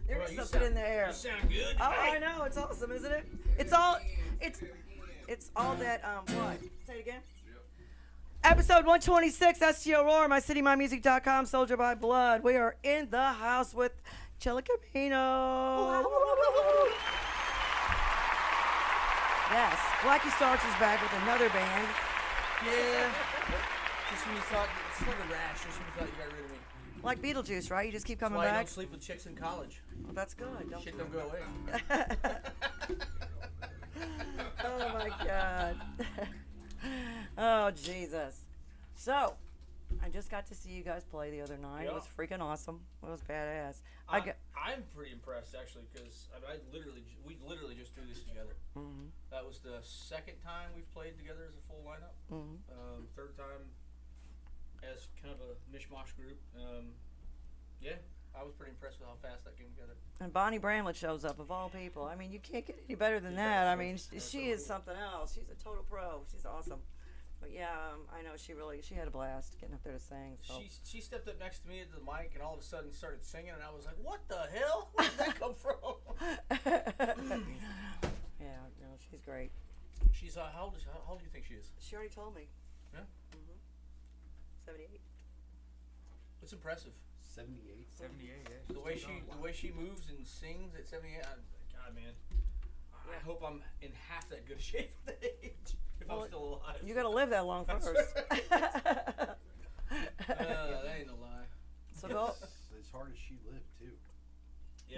There's something in the air. You sound good. Oh, I know. It's awesome, isn't it? It's all that what? Say it again. Episode 126, Stl Roar, mycityMymusic.com, Soldier by Blood. We are in the house with Chillacamino. Yes, Blackie Starks is back with another band. Yeah. Just when you thought, it's like a rash, just when you thought you got rid of me. Like Beetlejuice, right? You just keep coming That's why back. I don't sleep with chicks in college. Well, that's good. Shit don't go away. Oh my God. Oh Jesus. So, I just got to see you guys play the other night. Yeah. It was freaking awesome. It was badass. I'm pretty impressed actually because we literally just threw this together. Mm-hmm. That was the second time we've played together as a full lineup. Mm-hmm. Third time as kind of a mishmash group. Yeah, I was pretty impressed with how fast that came together. And Bonnie Bramlett shows up, of all people. I mean, you can't get any better than that. I mean, she is something else. She's a total pro. She's awesome. But yeah, I know she had a blast getting up there to sing. So. She stepped up next to me at the mic and all of a sudden started singing, and I was like, "What the hell? Where did that come from?" Yeah, no, she's great. She's how old do you think she is? She already told me. Yeah. 78. It's impressive. 78. 78. Yeah. The way she moves and sings at 78. God, man. I hope I'm in half that good shape at that age. If I'm still alive. You gotta live that long first. That ain't no lie. So go. As hard as she lived too.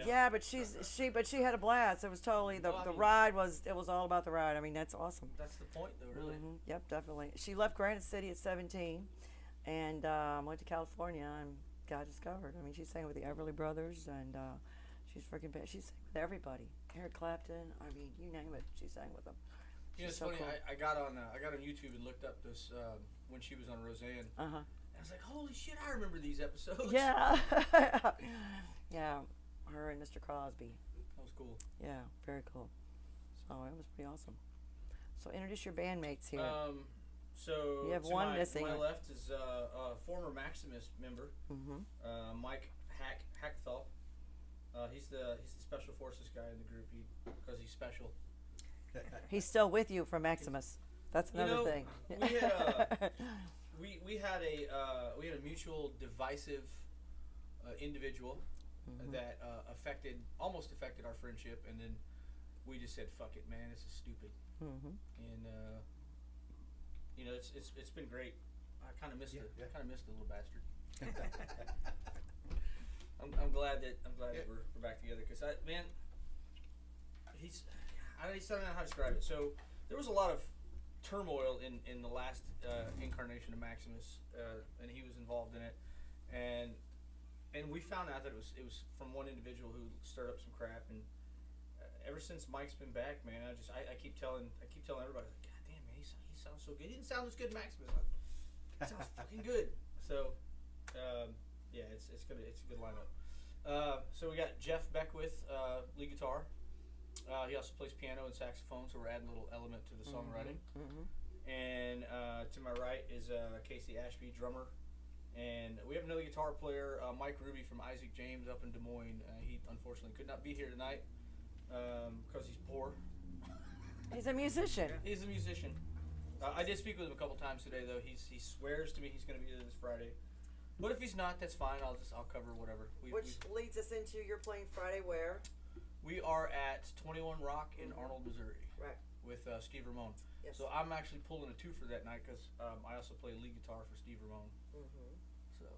Yeah, but she had a blast. It was totally the ride was all about the ride. I mean, that's awesome. That's the point, though, really. Mm-hmm. Yep, definitely. She left Granite City at 17, and went to California and got discovered. I mean, she sang with the Everly Brothers, and she's freaking bad. She sang with everybody. Eric Clapton. I mean, you name it, she sang with them. You know, it's funny. Cool. I got on YouTube and looked up this when she was on Roseanne. Uh-huh. I was like, holy shit, I remember these episodes. Yeah. Yeah, her and Mr. Crosby. That was cool. Yeah, very cool. So it was pretty awesome. So introduce your bandmates here. So you have one missing. To my left is a former Maximus member, Mike Hackthal. He's the special forces guy in the group because he's special. He's still with you from Maximus. That's another thing. We had a mutual divisive individual that almost affected our friendship, and then we just said, "Fuck it, man. This is stupid." And it's been great. I kind of missed the little bastard. I'm glad that we're back together because I don't know how to describe it. So there was a lot of turmoil in the last incarnation of Maximus, and he was involved in it. And and we found out that it was from one individual who stirred up some crap, and ever since Mike's been back, man, I keep telling everybody, like, God damn, man, he sounds so good. He didn't sound as good as Maximus. He sounds fucking good. So, yeah, it's a good lineup. So we got Jeff Beckwith, lead guitar. He also plays piano and saxophone, so we're adding a little element to the songwriting. Mm-hmm. And to my right is Casey Ashby, drummer. And we have another guitar player, Mike Ruby from Isaac James up in Des Moines. He unfortunately could not be here tonight because he's poor. He's a musician. He's a musician. I did speak with him a couple times today, though. He swears to me he's going to be there this Friday. But if he's not, that's fine. I'll cover whatever. Which leads us into you're playing Friday where? We are at 21 Rock in Arnold, Missouri. Right. With Steve Ramone. Yes. So I'm actually pulling a two for that night because I also play lead guitar for Steve Ramone. Mm-hmm. So.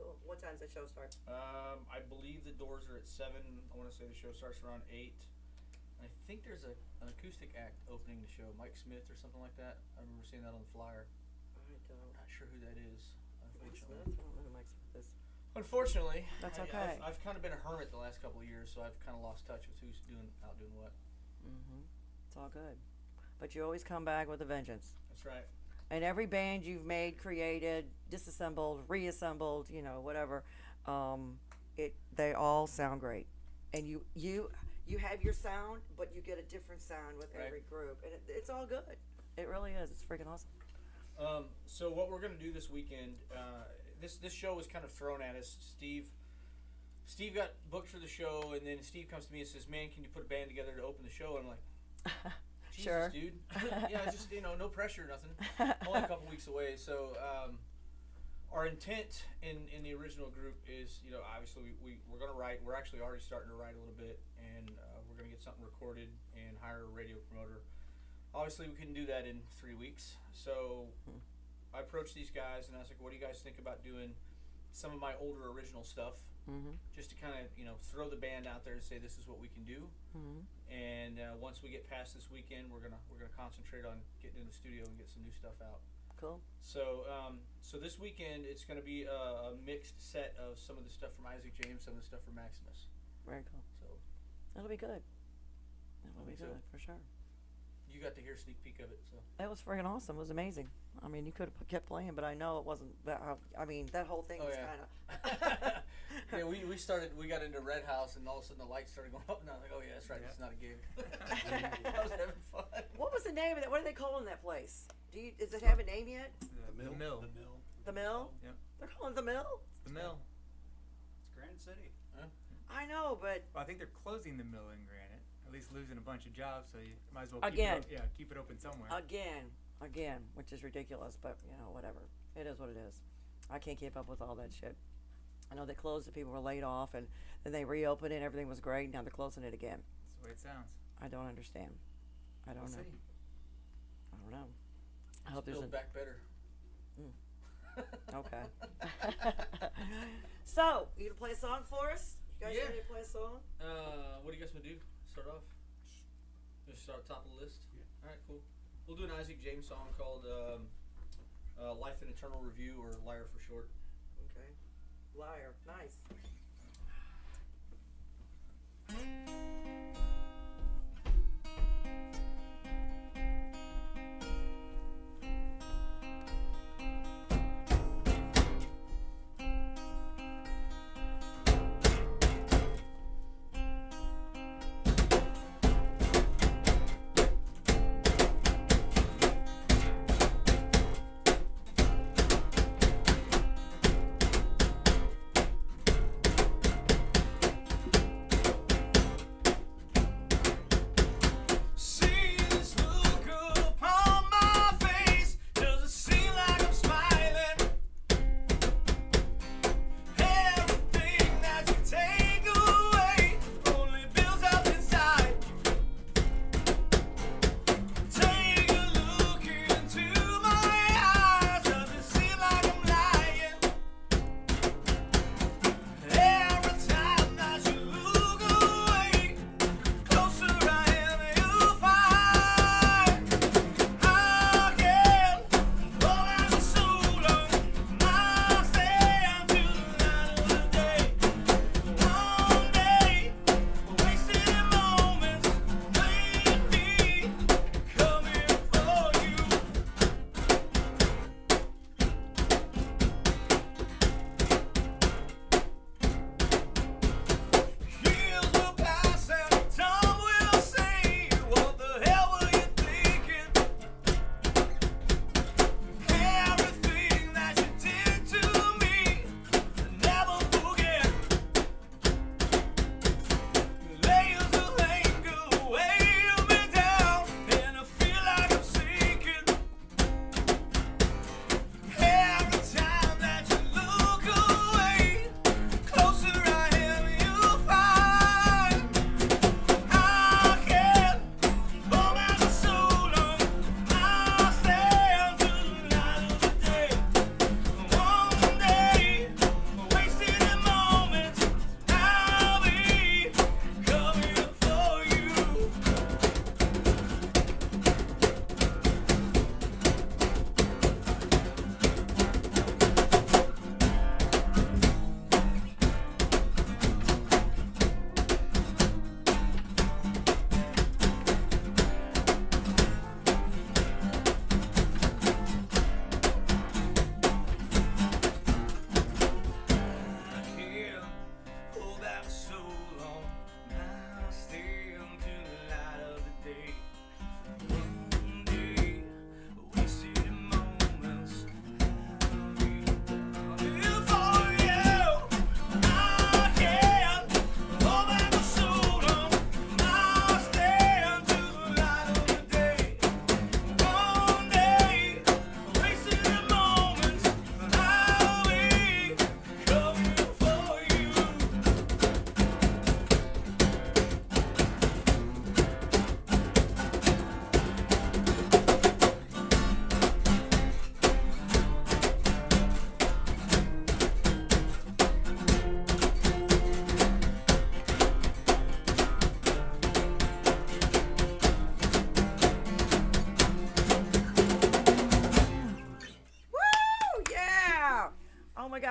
Cool. What time's the show start? I believe the doors are at 7. I want to say the show starts around 8. I think there's an acoustic act opening the show, Mike Smith or something like that. I remember seeing that on the flyer. I don't. I'm not sure who that is. Mike Smith? I don't know who Mike Smith is. Unfortunately, that's okay. I've kind of been a hermit the last couple of years, so I've kind of lost touch with who's out doing what. Mm-hmm. It's all good, but you always come back with a vengeance. That's right. And every band you've made, created, disassembled, reassembled, whatever, they all sound great. And you have your sound, but you get a different sound with every group, and it's all good. It really is. It's freaking awesome. So what we're gonna do this weekend, this show was kind of thrown at us. Steve got booked for the show, and then Steve comes to me and says, "Man, can you put a band together to open the show?" And I'm like, Jesus, sure, dude. Yeah, just no pressure, nothing. Only a couple weeks away. So our intent in the original group is, obviously we're gonna write. We're actually already starting to write a little bit, and we're gonna get something recorded and hire a radio promoter. Obviously, we couldn't do that in 3 weeks, so I approached these guys and I was like, "What do you guys think about doing some of my older original stuff, just to kind of throw the band out there and say this is what we can do." And once we get past this weekend, we're gonna concentrate on getting in the studio and get some new stuff out. Cool. So so this weekend it's gonna be a mixed set of some of the stuff from Isaac James, some of the stuff from Maximus. Very cool. So that'll be good. That'll be good for sure. You got to hear a sneak peek of it, so. It was freaking awesome. It was amazing. I mean, you could have kept playing, but I know it wasn't that. I mean, that whole thing was kind of. Yeah, we got into Red House, and all of a sudden the lights started going up, and I was like, "Oh yeah, that's right. It's not a gig." I was having fun. What was the name of that? What are they calling that place? Does it have a name yet? The Mill. The Mill? Yep. They're calling it the Mill? It's the Mill. It's Granite City. I know, but. Well, I think they're closing the Mill in Granite. At least losing a bunch of jobs, so you might as well keep it open somewhere. Again, which is ridiculous, but whatever. It is what it is. I can't keep up with all that shit. I know they closed it, people were laid off, and then they reopened it, and everything was great. Now they're closing it again. That's the way it sounds. I don't understand. I don't know. See. I don't know. I hope Build back better. Okay. So, you gonna play a song for us? You guys ready to play a song? What do you guys want to do? Start off? Just start top of the list? Yeah. Alright, cool. We'll do an Isaac James song called Life in Eternal Review, or Liar for short. Okay. Liar. Nice.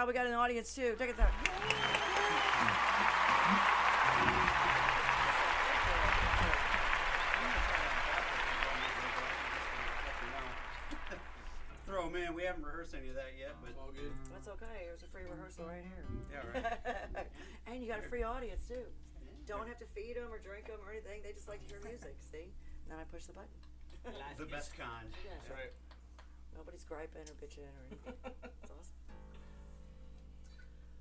out. We got an audience too. Check it out. Throw 'em in. We haven't rehearsed any of that yet, but It's all good. That's okay. There's a free rehearsal right here. yeah, right. And you got a free audience too. Don't have to feed them or drink them or anything. They just like to hear music. See? And then I push the button. The best kind. Yeah. That's right. Nobody's griping or bitching or anything. It's awesome.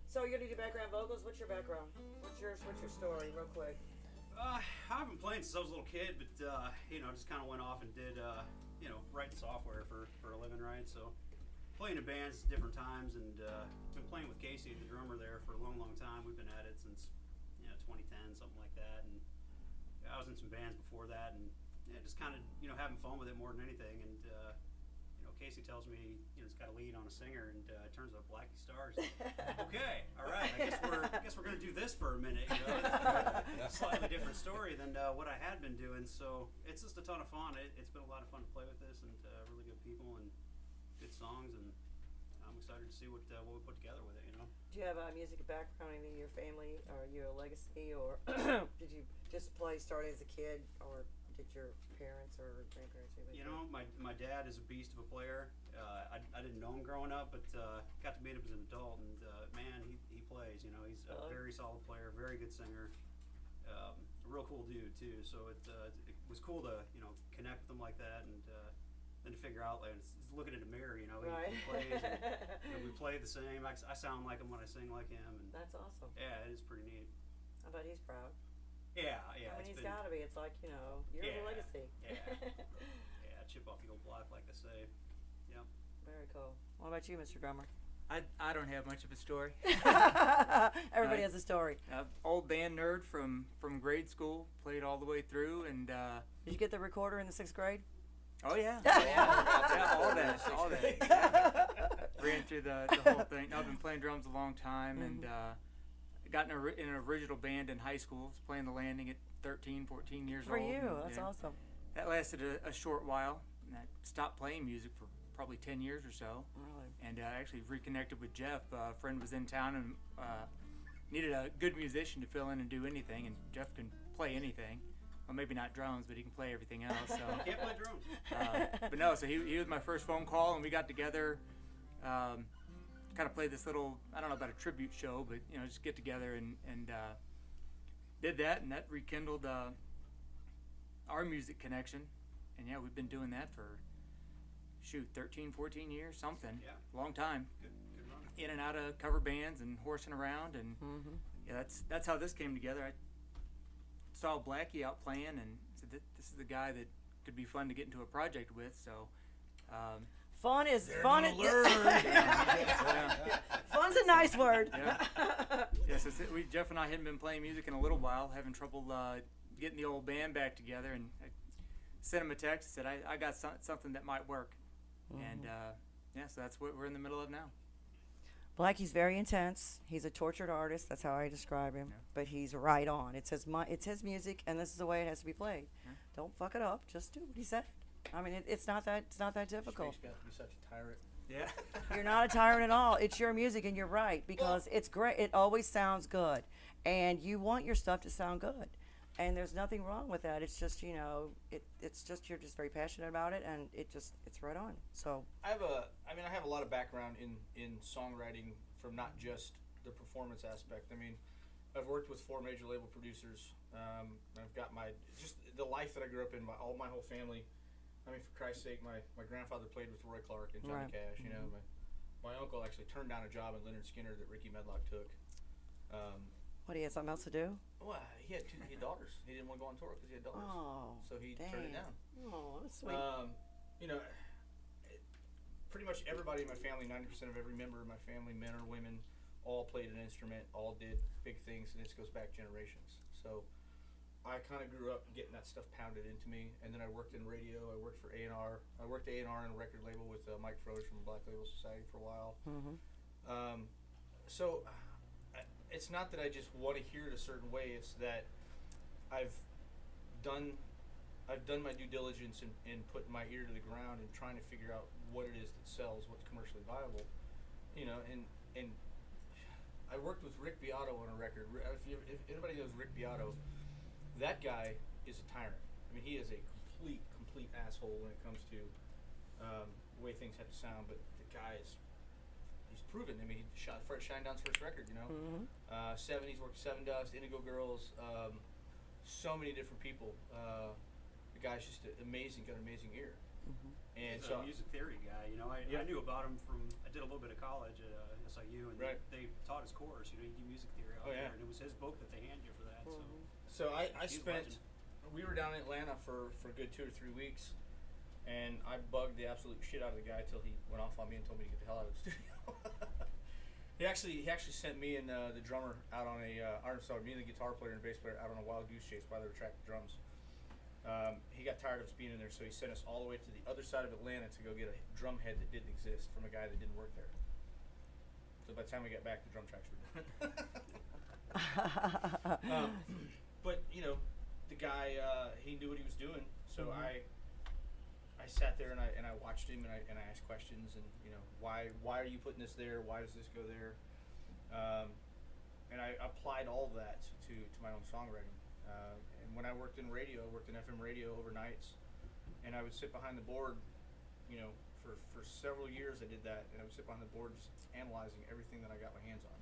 So you're gonna do background vocals. What's your background? What's your story, real quick? I've been playing since I was a little kid, but just kind of went off and did writing software for a living, right? So playing in bands different times, and been playing with Casey, the drummer there, for a long, long time. We've been at it since 2010, something like that. And I was in some bands before that, and just kind of having fun with it more than anything. And Casey tells me it's got a lead on a singer, and it turns out Blackie Stars. Okay, all right. I guess we're gonna do this for a minute. It's a slightly different story than what I had been doing. So it's just a ton of fun. It's been a lot of fun to play with this, and really good people and good songs, and I'm excited to see what we put together with it. Do you have a music background in your family? Are you a legacy, or did you just start as a kid, or did your parents or grandparents? My dad is a beast of a player. I didn't know him growing up, but got to meet him as an adult, and man, he plays. He's a very solid player, very good singer, a real cool dude too. So it was cool to connect with him like that, and then to figure out, like, looking in the mirror, Right. he plays, and we play the same. I sound like him when I sing like him, and That's awesome. yeah, it is pretty neat. I bet he's proud. Yeah. I mean, he's got to be. It's like, you're the legacy. Yeah, chip off the old block, like they say. Yep. Very cool. What about you, Mr. Drummer? I don't have much of a story. Everybody has a story. Old band nerd from grade school, played all the way through, and Did you get the recorder in the 6th grade? oh yeah, yeah, all that. Ran through the whole thing. I've been playing drums a long time, and got in an original band in high school. Was playing the Landing at 13, 14 years For old. you, and, that's awesome. That lasted a short while, and I stopped playing music for probably 10 years or so. Really? And I actually reconnected with Jeff. A friend was in town and needed a good musician to fill in and do anything, and Jeff can play anything. Well, maybe not drums, but he can play everything else. So. Can't play drums. But no, so he was my first phone call, and we got together, kind of played this little, I don't know about a tribute show, but just get together and did that, and that rekindled our music connection. And yeah, we've been doing that for 13, 14 years, something. Yeah. Long time. Good run. In and out of cover bands and horsing around, and yeah, that's how this came together. I saw Blackie out playing and said, this is the guy that could be fun to get into a project with. So Fun is They're fun. gonna learn. Fun's a nice word. Yeah, so Jeff and I hadn't been playing music in a little while, having trouble getting the old band back together, and I sent him a text, said I got something that might work. And yeah, so that's what we're in the middle of now. Blackie's very intense. He's a tortured artist. That's how I describe him. Yeah. But he's right on. It's his music, and this is the way it has to be played. Yeah. Don't fuck it up. Just do what he said. I mean, it's not that difficult. Space got to be such a tyrant. Yeah. You're not a tyrant at all. It's your music, and you're right, because it's great. It always sounds good, and you want your stuff to sound good, and there's nothing wrong with that. It's just it's just you're just very passionate about it, and it's right on. So I have a lot of background in songwriting from not just the performance aspect. I mean, I've worked with 4 major label producers. I've got just the life that I grew up in. My whole family. I mean, for Christ's sake, my grandfather played with Roy Clark and Johnny Cash. My uncle actually turned down a job at Leonard Skinner that Ricky Medlock took. what, he had something else to do? Well, he had daughters. He didn't want to go on tour because he had daughters. Oh, So he turned it damn. down. Oh, that's sweet. Pretty much everybody in my family, 90% of every member of my family, men or women, all played an instrument, all did big things, and this goes back generations. So I kind of grew up getting that stuff pounded into me, and then I worked in radio. I worked for A&R. I worked A&R in a record label with Mike Froese from Black Label Society for a while. So it's not that I just want to hear it a certain way. It's that I've done my due diligence in putting my ear to the ground and trying to figure out what it is that sells, what's commercially viable, and I worked with Rick Beato on a record. If anybody knows Rick Beato, that guy is a tyrant. I mean, he is a complete asshole when it comes to the way things have to sound. But the guy he's proven. I mean, he shot Shinedown's first record, you know. 70s, worked Seven Dust, Indigo Girls, so many different people. The guy's just amazing, got an amazing ear. And He's so a music theory guy. You know, I knew about him from, I did a little bit of college at SIU, and they taught his course. You know, you do music theory out there, and it was his book that they hand you for that. So I spent, we were down in Atlanta for a good 2 or 3 weeks, and I bugged the absolute shit out of the guy till he went off on me and told me to get the hell out of the studio. He actually sent me and the drummer out on me and the guitar player and bass player out on a wild goose chase by the retracted drums. He got tired of us being in there, so he sent us all the way to the other side of Atlanta to go get a drum head that didn't exist from a guy that didn't work there. So by the time we got back, the drum tracks were done. But you know, the guy he knew what he was doing, so I sat there and I watched him and I asked questions and you know why are you putting this there? Why does this go there? And I applied all of that to my own songwriting. And when I worked in radio, I worked in FM radio overnights, and I would sit behind the board, you know, for several years I did that, and I would sit behind the board just analyzing everything that I got my hands on.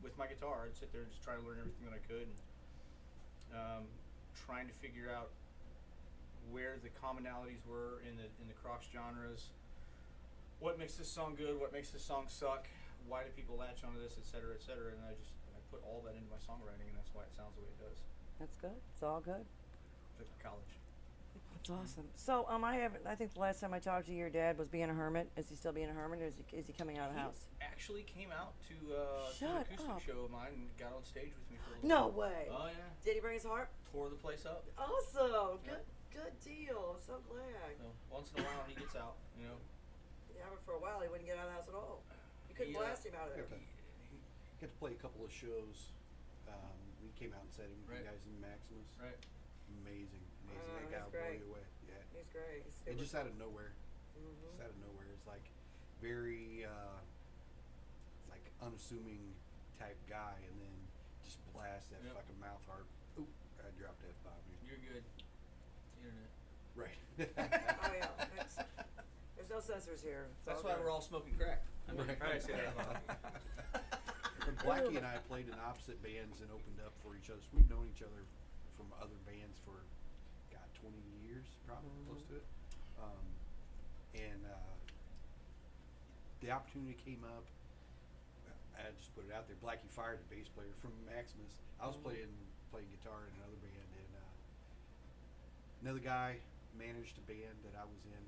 With my guitar, I'd sit there and just try to learn everything that I could, and trying to figure out where the commonalities were in the cross genres, what makes this song good, what makes this song suck, why do people latch onto this, et cetera, and I put all that into my songwriting, and that's why it sounds the way it does. That's good. It's all good. Like college. That's awesome. So I think the last time I talked to you, your dad was being a hermit. Is he still being a hermit, or is he coming out of the house? Actually came out to an acoustic show of mine and got on stage with me for a little No bit. way. Oh yeah. Did he bring his harp? Tore the place up. Awesome. Yeah. Good deal. I'm so glad. So once in a while he gets out, you know. Yeah, but for a while he wouldn't get out of the house at all. You couldn't blast him out of there. Got to play a couple of shows. We came out and said him with you guys in Maximus. Right. Amazing. Oh, That guy will blow you away. Yeah. He's great. He's And super just out of nowhere. Just out of nowhere. It's like very like unassuming type guy, and then just blast that fucking mouth harp. Oop! I dropped that F-bomb here. You're good. It's the internet. Right. Oh yeah. There's no censors here. That's why we're all smoking crack. I'm gonna probably say that about When Blackie and I played in opposite bands and opened up for each other, so we've known each other from other bands for, 20 years, probably close to it. And the opportunity came up. I just put it out there. Blackie fired the bass player from Maximus. I was playing guitar in another band, and another guy managed a band that I was in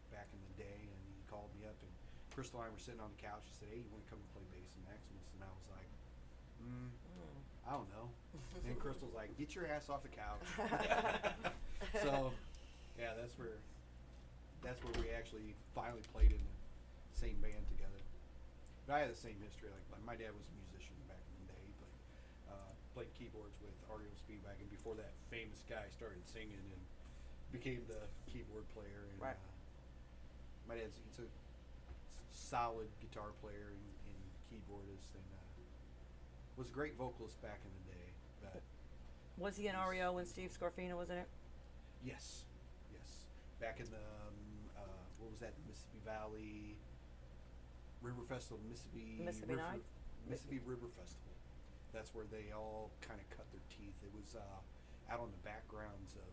back in the day, and he called me up, and Crystal and I were sitting on the couch. He said, "Hey, you want to come and play bass in Maximus?" And I was like, I don't know. And Crystal's like, "Get your ass off the couch." So, yeah, that's where we actually finally played in the same band together. But I had the same history. Like my dad was a musician back in the day. He played keyboards with REO Speedwagon before that famous guy started singing and became the keyboard player. And my dad's he's a solid guitar player and keyboardist, and was a great vocalist back in the day. But Was he in REO when Steve Scorfino was in it? yes, back in the what was that, Mississippi Valley River Festival, Mississippi Night? Mississippi River Festival. That's where they all kind of cut their teeth. It was out on the backgrounds of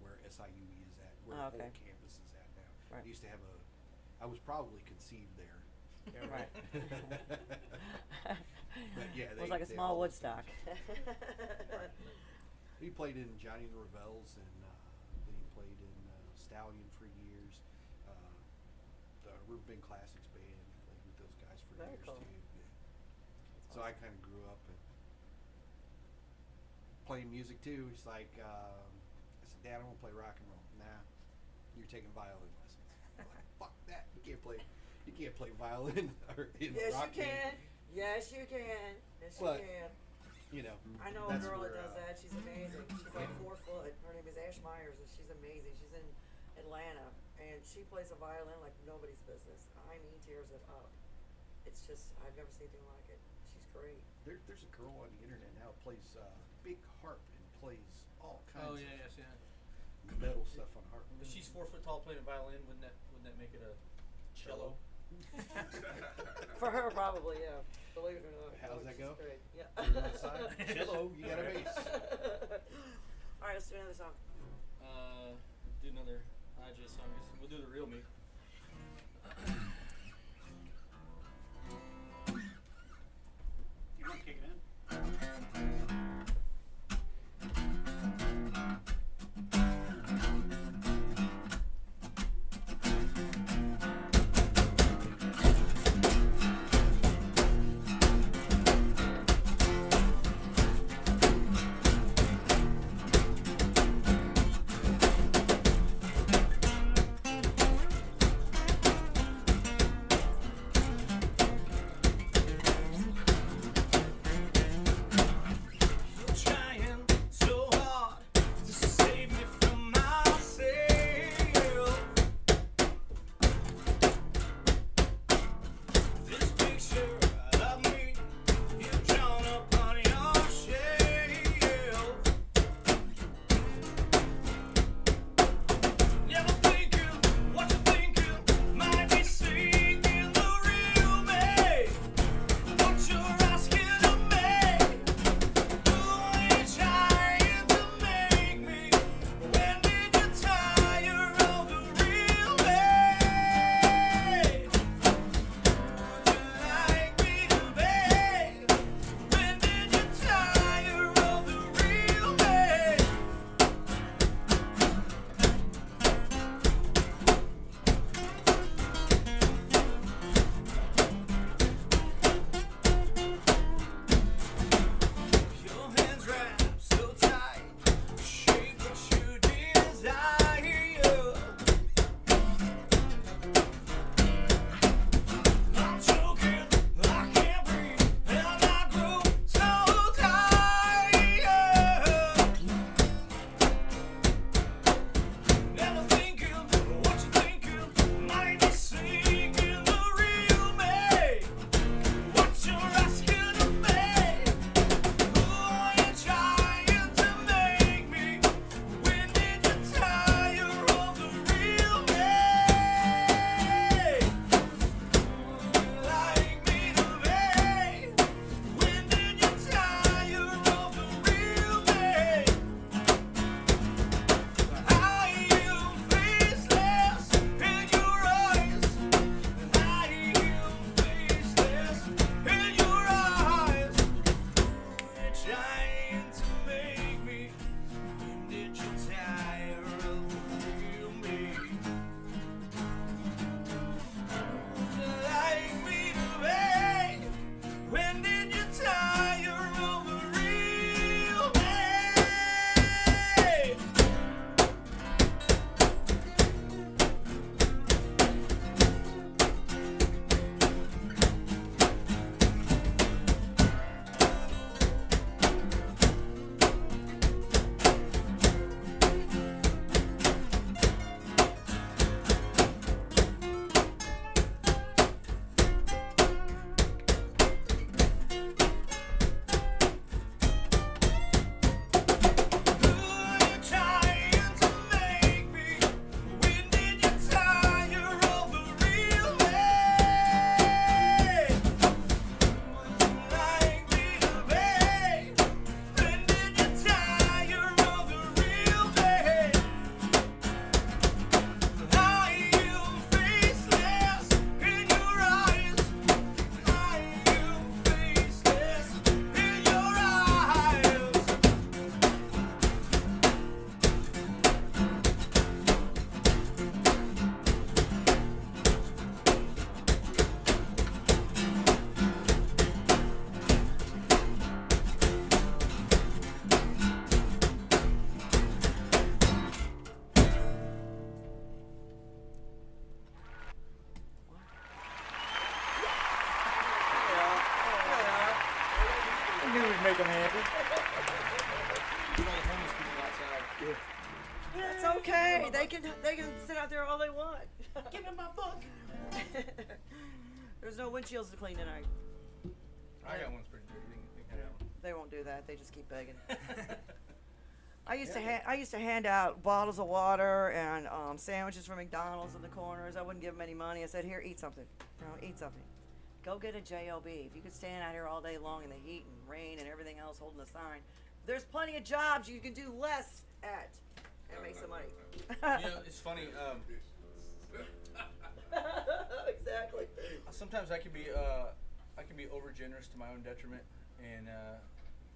where SIUE is at, where the whole campus is at now. Right. They used to have I was probably conceived there. Yeah, right. But yeah, It was like a small Woodstock. He played in Johnny and the Revels, and then he played in Stallion for years. The Riverbend Classics band, he played with those guys for Very years cool. too. Yeah. So I kind of grew up playing music too. He's like, I said, "Dad, I want to play rock and roll." "Nah, you're taking violin lessons." I'm like, "Fuck that! You can't play violin or in Yes, rock you band." can. Yes, you can. Yes, But- you can. You know, I know a that's girl where, that does that. She's amazing. She's like 4 foot. Her name is Ash Myers, and she's amazing. She's in Atlanta, and she plays a violin like nobody's business. I mean, tears it up. It's just, I've never seen anything like it. She's great. There's a girl on the internet now who plays big harp and plays all kinds Oh yeah, yes, yeah. of metal stuff on harp. If she's 4 foot tall playing a violin, wouldn't that make it a cello? For her, probably, yeah. Believe it or not. How's that She's go? great. Yeah. Put it on the side. Cello, you got a bass. All right, let's do another song. Do another IJ song. We'll do the real me. You want to kick it in? make them happy. All the homeless people outside. It's okay. They can sit out there all they want. Give me my book. There's no windshields to clean tonight. I got one's pretty dirty. They They won't do that. They just keep begging. I used to hand out bottles of water and sandwiches from McDonald's in the corners. I wouldn't give them any money. I said, "Here, eat something. Eat something. Go get a job. If you could stand out here all day long in the heat and rain and everything else, holding a sign, there's plenty of jobs you can do less at and make some money." It's funny. Exactly. Sometimes I can be over generous to my own detriment. And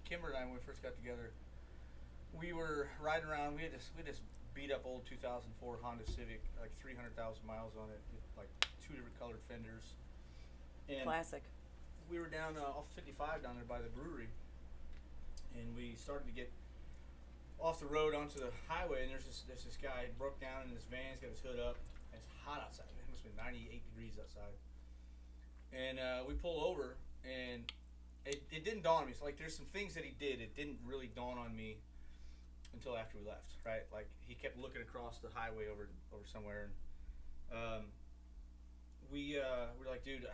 Kimber and I, when we first got together, we were riding around. We had this beat up old 2004 Honda Civic, like 300,000 miles on it, with like 2 different colored fenders. And Classic. we were down off 55 down there by the brewery, and we started to get off the road onto the highway. And there's this guy broke down in his van. He's got his hood up. And it's hot outside. It must have been 98 degrees outside. And we pull over, and it didn't dawn on me. So like, there's some things that he did. It didn't really dawn on me until after we left, right? Like, he kept looking across the highway over somewhere, and we're like, "Dude,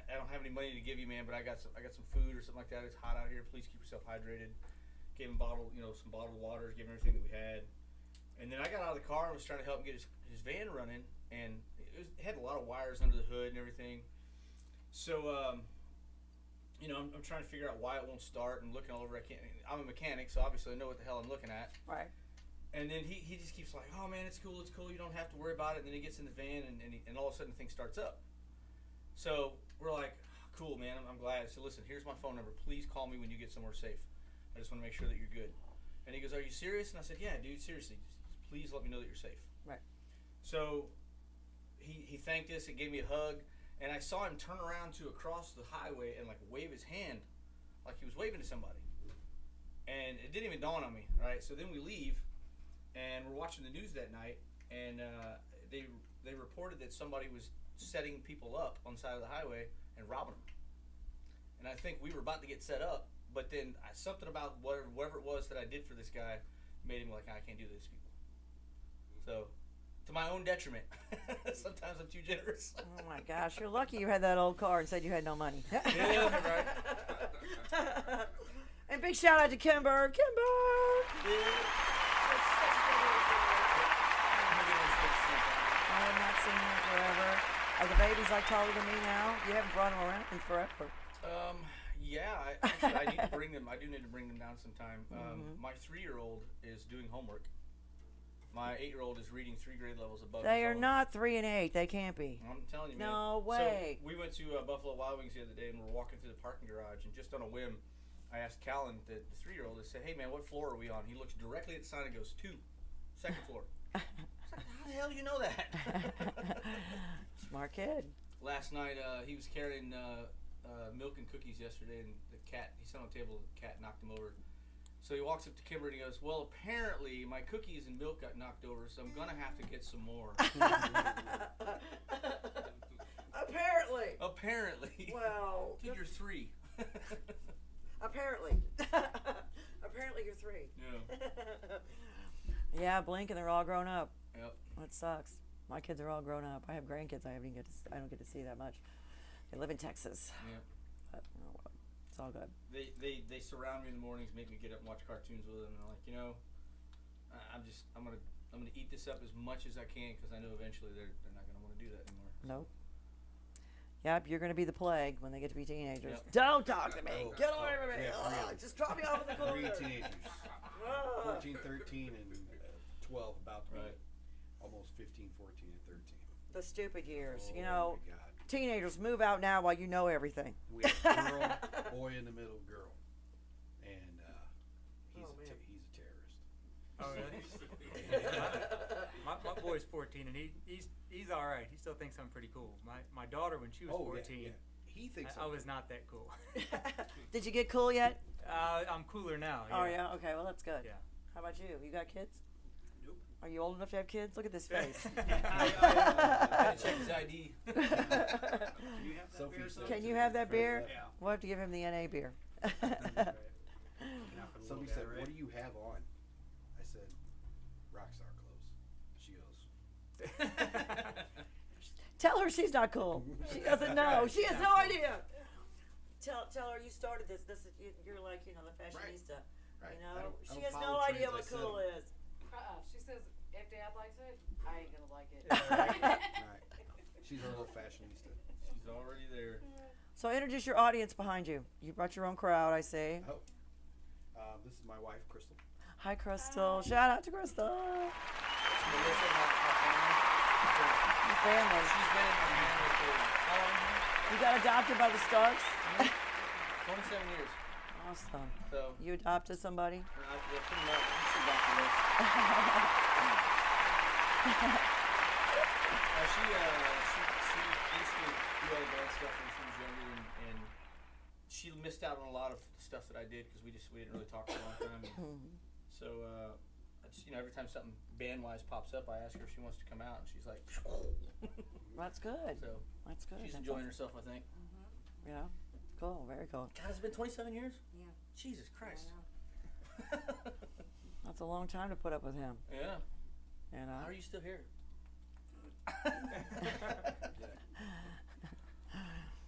I don't have any money to give you, man, but I got some food or something like that. It's hot out here. Please keep yourself hydrated." Gave him some bottled water, gave him everything that we had, and then I got out of the car and was trying to help him get his van running, and it had a lot of wires under the hood and everything. So I'm trying to figure out why it won't start, and looking all over. I'm a mechanic, so obviously I know what the hell I'm looking at. Right. And then he just keeps like, "Oh man, it's cool. You don't have to worry about it." And then he gets in the van, and all of a sudden the thing starts up. So we're like, "Cool, man. I'm glad." So listen, here's my phone number. Please call me when you get somewhere safe. I just want to make sure that you're good. And he goes, "Are you serious?" And I said, "Yeah, dude, seriously. Just please let me know that you're safe." Right. So he thanked us and gave me a hug. And I saw him turn around to across the highway and like wave his hand like he was waving to somebody. And it didn't even dawn on me, right? So then we leave, and we're watching the news that night, and they reported that somebody was setting people up on the side of the highway and robbing them. And I think we were about to get set up, but then something about whatever it was that I did for this guy made him like, "I can't do this, people." So, to my own detriment. Sometimes I'm too generous. Oh my gosh, you're lucky you had that old car and said you had no money. Yeah, right. And big shout out to Kimber. Kimber! I have not seen him forever. Are the babies like taller than me now? You haven't brought them around in forever. Yeah, I need to bring them. I do need to bring them down sometime. My 3-year-old is doing homework. My 8-year-old is reading 3 grade levels above. They are not 3 and 8. They can't be. I'm telling you, man. No way. So we went to Buffalo Wild Wings the other day, and we're walking through the parking garage, and just on a whim, I asked Callan, the 3-year-old, I said, "Hey, man, what floor are we on?" He looks directly at the sign and goes, 2, 2nd floor. I was like, "How the hell do you know that?" Smart kid. Last night, he was carrying milk and cookies yesterday, and the cat, he sat on the table, the cat knocked him over. So he walks up to Kimber and he goes, "Well, apparently my cookies and milk got knocked over, so I'm going to have to get some more." Apparently. Apparently. Well. Dude, you're 3. Apparently. Apparently you're 3. Yeah. Yeah, blink and they're all grown up. Yep. That sucks. My kids are all grown up. I have grandkids. I don't get to see that much. They live in Texas. Yeah. But, oh, well, it's all good. They surround me in the mornings, make me get up and watch cartoons with them, and they're like, I'm gonna eat this up as much as I can, because I know eventually they're not gonna want to do that anymore. Nope. Yep, you're going to be the plague when they get to be teenagers. Yep. Don't talk to me. Oh, Get away from me. yeah, Oh, just drop me off in the corner. 3 teenagers. Oh. 14, 13, and 12, about to be Right. almost 15, 14, and 13. The stupid years. Oh, You know, my God. teenagers, move out now while you know everything. We have a girl, boy in the middle, girl. And he's Oh, man. he's a terrorist. Oh, really? my boy's 14, and he's all right. He still thinks I'm pretty cool. My daughter, when she was 14, Yeah. He thinks I was not that cool. Did you get cool yet? I'm cooler now. Oh, yeah? Okay, well, that's good. Yeah. How about you? You got kids? Nope. Are you old enough to have kids? Look at this face. I had to check his ID. Can you have that Sophie beer? said- Can you have that beer? Yeah. We'll have to give him the NA beer. Somebody said, "What do you have on?" I said, "Rockstar clothes." She goes, Tell her she's not cool. She doesn't know. She has no idea. Tell her you started this. This is you're like the fashionista. Right. You I know, don't she has follow no idea trends, what I cool set 'em. is. She says, if Dad likes it, I ain't gonna like it. Right. She's a little fashionista. She's already there. So introduce your audience behind you. You brought your own crowd, I see. Oh. This is my wife, Crystal. Hi, Crystal. Shout out to Crystal. It's Melissa, Your family. she's been in my family for how long? You got adopted by the Starks. 27 years. Awesome. So, You adopted somebody. yeah, pretty much. She's back to this. She used to do all the band stuff when she was younger, and she missed out on a lot of stuff that I did because we didn't really talk for a long time. So I just, every time something band wise pops up, I ask her if she wants to come out, and she's like, That's good. so That's good. she's That's enjoying awesome. herself, I think. Yeah. Cool. Very cool. God, it's been 27 years. Yeah. Jesus Christ. That's a long time to put up with him. Yeah. You know. How are you still here?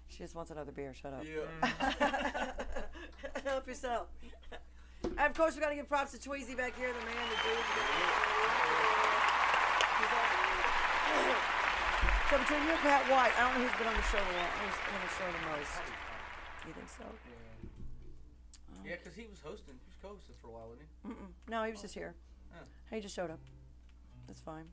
She just wants another beer. Shut up. Yeah. Help yourself. And of course, we got to give props to Tweezy back here, the man, the dude. So between you and Pat White, I don't know who's been on the show the most. You think so? Yeah, because he was hosting. He was co-hosting for a while, wasn't he? No, he was just here. Oh. He just showed up. That's fine.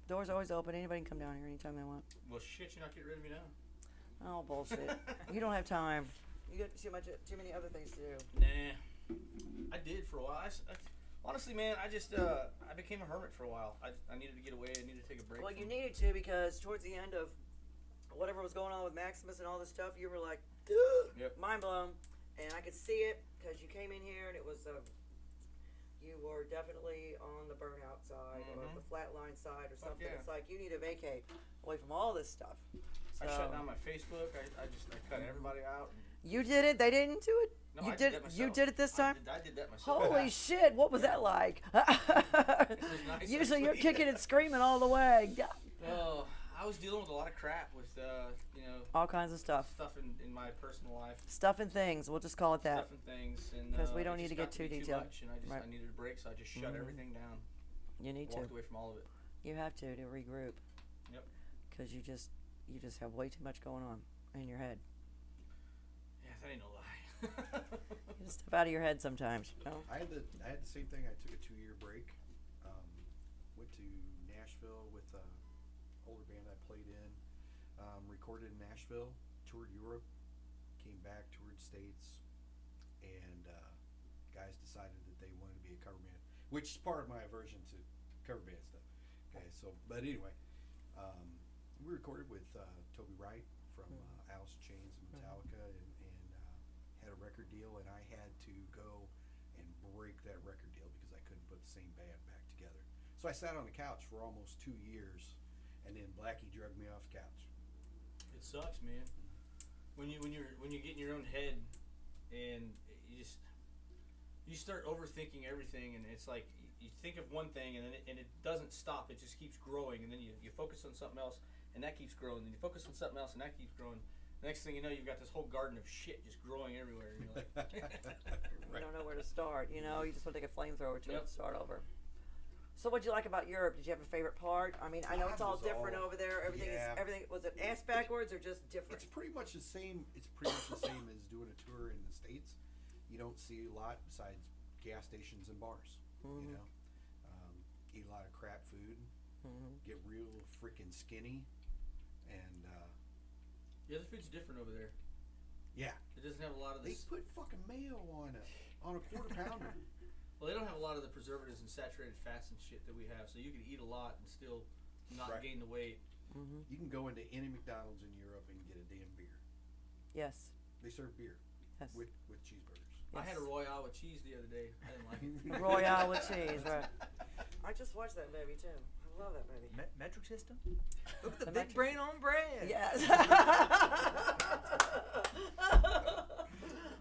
Door's always open. Anybody can come down here anytime they want. Well, shit, you're not getting rid of me now. Oh, bullshit. You don't have time. You got too many other things to do. Nah. I did for a while. Honestly, man, I just I became a hermit for a while. I needed to get away. I needed to take a break. Well, you needed to because towards the end of whatever was going on with Maximus and all this stuff, you were like, Yep. mind blown. And I could see it because you came in here and it was, you were definitely on the burnout side or the flatline side or something. yeah. It's like you need to vacate away from all this stuff. I shut down my Facebook. I cut everybody out. You did it. They didn't do it. No, You I did that myself. You did it this time. I did that myself. Holy shit! What was that like? nice, Usually you're actually. kicking and screaming all the way. Oh, I was dealing with a lot of crap with All kinds of stuff. stuff in my personal life. Stuff and things. We'll just call it that. Stuff and things, and 'Cause we don't it need just to get got too be detailed. much, and I Right. needed a break, so I just shut everything down. You need to. Walked away from all of it. You have to regroup. Yep. Because you just have way too much going on in your head. Yeah, that ain't no lie. You just step out of your head sometimes. You know? I had the same thing. I took a 2-year break. Went to Nashville with an older band I played in. Recorded in Nashville. Toured Europe. Came back. Toured States. And guys decided that they wanted to be a cover band, which is part of my aversion to cover band stuff. Okay, so but anyway, we recorded with Toby Wright from Alice in Chains and Metallica, and had a record deal, and I had to go and break that record deal because I couldn't put the same band back together. So I sat on the couch for almost 2 years, and then Blackie drugged me off the couch. It sucks, man. When you get in your own head, and you start overthinking everything, and it's like you think of one thing, and then it doesn't stop. It just keeps growing, and then you focus on something else, and that keeps growing. Then you focus on something else, and that keeps growing. The next thing you know, you've got this whole garden of shit just growing everywhere. And you're like, You don't know where to start. You just want to take a flamethrower to it Yep. and start over. So what'd you like about Europe? Did you have a favorite part? I mean, I know it's all different over there. Everything was it ass backwards or just different? It's pretty much the same. It's pretty much the same as doing a tour in the States. You don't see a lot besides gas stations and bars. You know, eat a lot of crap food, get real freaking skinny, and yeah, the food's different over there. yeah, It doesn't have a lot of they this. put fucking mayo on a quarter pounder. Well, they don't have a lot of the preservatives and saturated fats and shit that we have, so you can eat a lot and still not Right. gain the weight. You can go into any McDonald's in Europe and get a damn beer. Yes. They serve beer Yes. with cheeseburgers. I had a Royale with cheese the other day. I didn't like it. Royale with cheese, right? I just watched that movie too. I love that movie. Metric system? Look at the The big metric- brain on bread. Yes.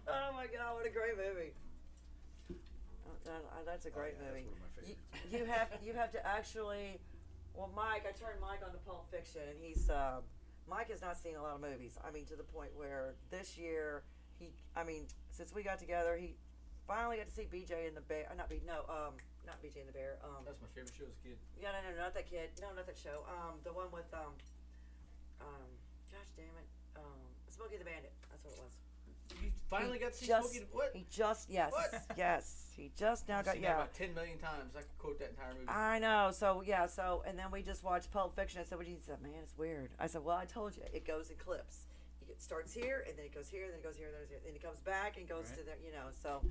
Oh my God! What a great movie. That's a great yeah, movie. That's one of my favorites. You have to actually. Well, Mike, I turned Mike on to Pulp Fiction, and Mike has not seen a lot of movies. I mean, to the point where this year I mean, since we got together, he finally got to see BJ in the Bear. Not BJ in the Bear. That's my favorite show as a kid. Yeah, no, not that kid. No, not that show. The one with gosh damn it, Smokey the Bandit. That's what it was. You finally got to see Just, Smokey. What? He just What? yes. He just now I've got seen that about 10 million times. I could quote that entire movie. I know. So and then we just watched Pulp Fiction. I said, "What do you?" He said, "Man, it's weird." I said, "Well, I told you, it goes in clips. It starts here, and then it goes here, then it goes here, then it goes here, then it comes back and goes to there. So."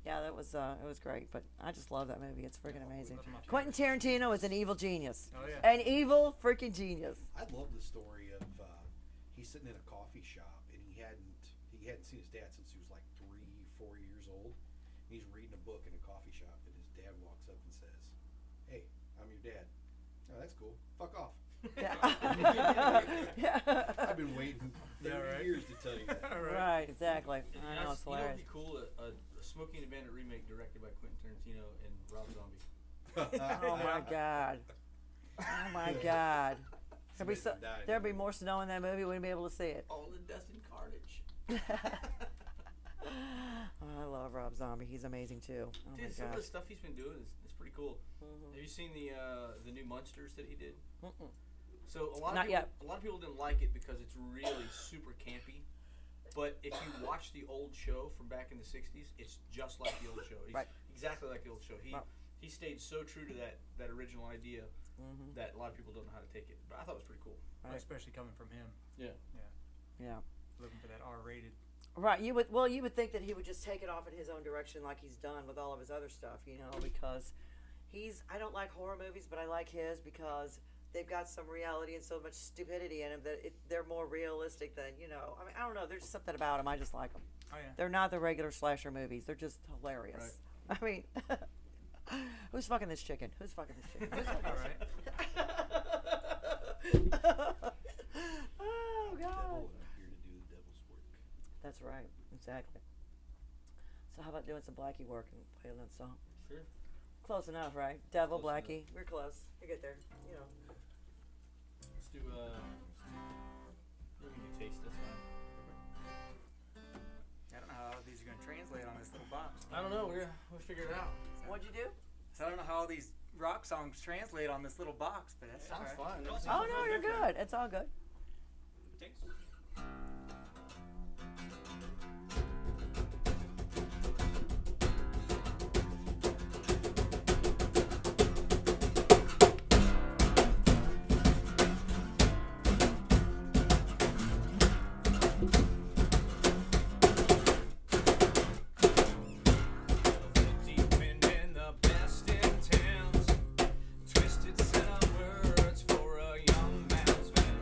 Yeah, that was it was great, but I just love that movie. It's freaking amazing. Quentin Tarantino is an evil genius. Oh yeah. An evil freaking genius. I love the story of he's sitting in a coffee shop and he hadn't seen his dad since he was like 3-4 years old. He's reading a book in a coffee shop and his dad walks up and says, "Hey, I'm your dad." "Oh, that's cool. Fuck off." Yeah. I've been waiting 30 years to tell you that. Right, exactly. I know, it's You know hilarious. what'd be cool? A Smokey and the Bandit remake directed by Quentin Tarantino and Rob Zombie. Oh my god. Oh my god. There'd be more snow in that movie. We wouldn't be able to see it. All the dust and carnage. I love Rob Zombie. He's amazing too. Oh Dude, my some of gosh. the stuff he's been doing is pretty cool. Have you seen the new Munsters that he did? Mm-mm. So a lot Not of people, yet. a lot of people didn't like it because it's really super campy. But if you watch the old show from back in the '60s, it's just like the old show. It's Right. exactly like the old show. Right. He stayed so true to that original idea that a lot of people don't know how to take it. But I thought it was pretty cool. Right. Especially coming from him. Yeah. Yeah. Looking for that R-rated. Right. You would think that he would just take it off in his own direction like he's done with all of his other stuff, because I don't like horror movies, but I like his because they've got some reality and so much stupidity in them that they're more realistic than, I mean, I don't know. There's just something about them. I just like them. Oh yeah. They're not the regular slasher movies. They're just hilarious. I mean, who's fucking this chicken? Who's fucking this chicken? Who's fucking All this right. chicken? Oh, Devil, God. and I'm here to do the devil's work. That's right. Exactly. So how about doing some Blackie work and playing that song? Sure. Close enough, right? Devil, Close Blackie. We're close. You get there. Let's do we can do taste this time. I don't know how all these are going to translate on this little box. I don't know. We'll figure it out. What'd you do? So I don't know how all these rock songs translate on this little box, but that's Sounds all right. fun. Oh, no, you're good. It's all good. Taste. Deep in the best intents, twisted set of words for a young man's van.